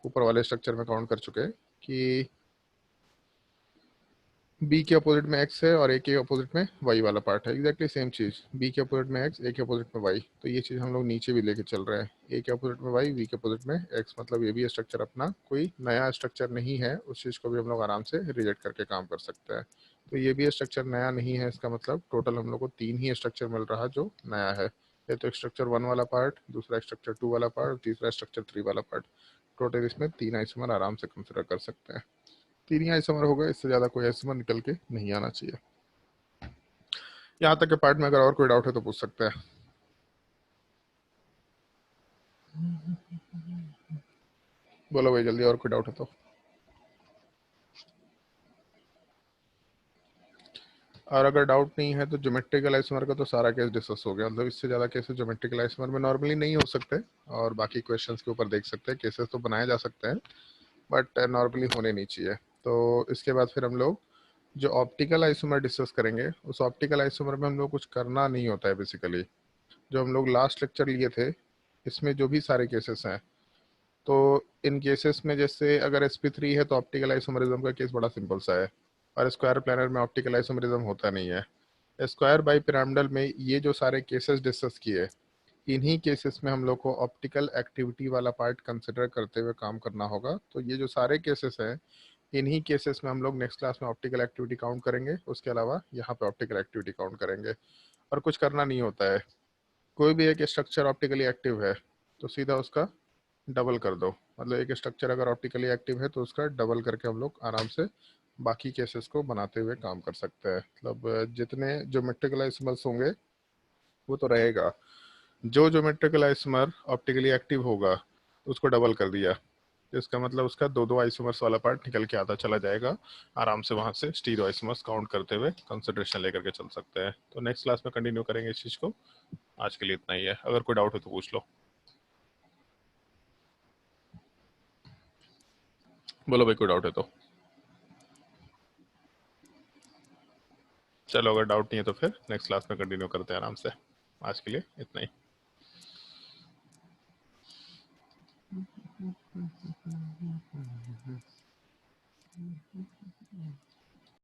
ऊपर वाले स्ट्रक्चर में काउंट कर चुके हैं कि बी के अपोजिट में एक्स है और ए के अपोजिट में वाई वाला पार्ट है, एग्जैक्टली सेम चीज़, बी के अपोजिट में एक्स, ए के अपोजिट में वाई, तो ये चीज़ हम लोग नीचे भी लेके चल रहे हैं, ए के अपोजिट में वाई, बी के अपोजिट में एक्स, मतलब ये भी स्ट्रक्चर अपना कोई नया स्ट्रक्चर नहीं है, उस चीज़ को भी हम लोग आराम से रिलेट करके काम कर सकते हैं। तो ये भी स्ट्रक्चर नया नहीं है, इसका मतलब टोटल हम लोग को 3 ही स्ट्रक्चर मिल रहा जो नया है, ये तो स्ट्रक्चर 1 वाला पार्ट, दूसरा स्ट्रक्चर 2 वाला पार्ट, तीसरा स्ट्रक्चर 3 वाला पार्ट, टोटल इसमें 3 आइसोमर आराम से कंसिडर कर सकते हैं। 3 ही आइसोमर होगा, इससे ज़्यादा कोई आइसोमर निकल के नहीं आना चाहिए। यहाँ तक के पार्ट में अगर और कोई डाउट है तो पूछ सकते हैं। बोलो भाई जल्दी, और कोई डाउट है तो। और अगर डाउट नहीं है तो ज्योमेट्रिकल आइसोमर का तो सारा केस डिस्कस हो गया, मतलब इससे ज़्यादा केसेस ज्योमेट्रिकल आइसोमर में नॉर्मली नहीं हो सकते, और बाकी क्वेश्चंस के ऊपर देख सकते हैं, केसेस तो बनाए जा सकते हैं बट नॉर्मली होने नहीं चाहिए। तो इसके बाद फिर हम लोग जो ऑप्टिकल आइसोमर डिस्कस करेंगे, उस ऑप्टिकल आइसोमर में हम लोग कुछ करना नहीं होता है बेसिकली, जो हम लोग लास्ट लेक्चर लिए थे इसमें जो भी सारे केसेस हैं, तो इन केसेस में जैसे अगर sp3 है तो ऑप्टिकल आइसोमरिज्म का केस बड़ा सिंपल सा है, और स्क्वायर प्लानर में ऑप्टिकल आइसोमरिज्म होता नहीं है। स्क्वायर बाई पिरामिडल में ये जो सारे केसेस डिस्कस किए इन्हीं केसेस में हम लोग को ऑप्टिकल एक्टिविटी वाला पार्ट कंसिडर करते हुए काम करना होगा। तो ये जो सारे केसेस हैं, इन्हीं केसेस में हम लोग नेक्स्ट क्लास में ऑप्टिकल एक्टिविटी काउंट करेंगे। उसके अलावा यहाँ पे ऑप्टिकल एक्टिविटी काउंट करेंगे। और कुछ करना नहीं होता है, कोई भी एक स्ट्रक्चर ऑप्टिकली एक्टिव है तो सीधा उसका डबल कर दो। मतलब एक स्ट्रक्चर अगर ऑप्टिकली एक्टिव है तो उसका डबल करके हम लोग आराम से बाकी केसेस को बनाते हुए काम कर सकते हैं। मतलब जितने ज्योमेट्रिकल आइसोमर्स होंगे वो तो रहेगा, जो ज्योमेट्रिकल आइसोमर ऑप्टिकली एक्टिव होगा उसको डबल कर दिया, तो इसका मतलब उसका दो दो आइसोमर्स वाला पार्ट निकल के आता चला जाएगा। आराम से वहां से स्टीरियो आइसोमर्स काउंट करते हुए कंसिडरेशन लेकर के चल सकते हैं। तो नेक्स्ट क्लास में कंटिन्यू करेंगे इस चीज को। आज के लिए इतना ही है, अगर कोई डाउट हो तो पूछ लो। बोलो भाई, कोई डाउट है तो। चलो, अगर डाउट नहीं है तो फिर नेक्स्ट क्लास में कंटिन्यू करते हैं आराम से। आज के लिए इतना ही।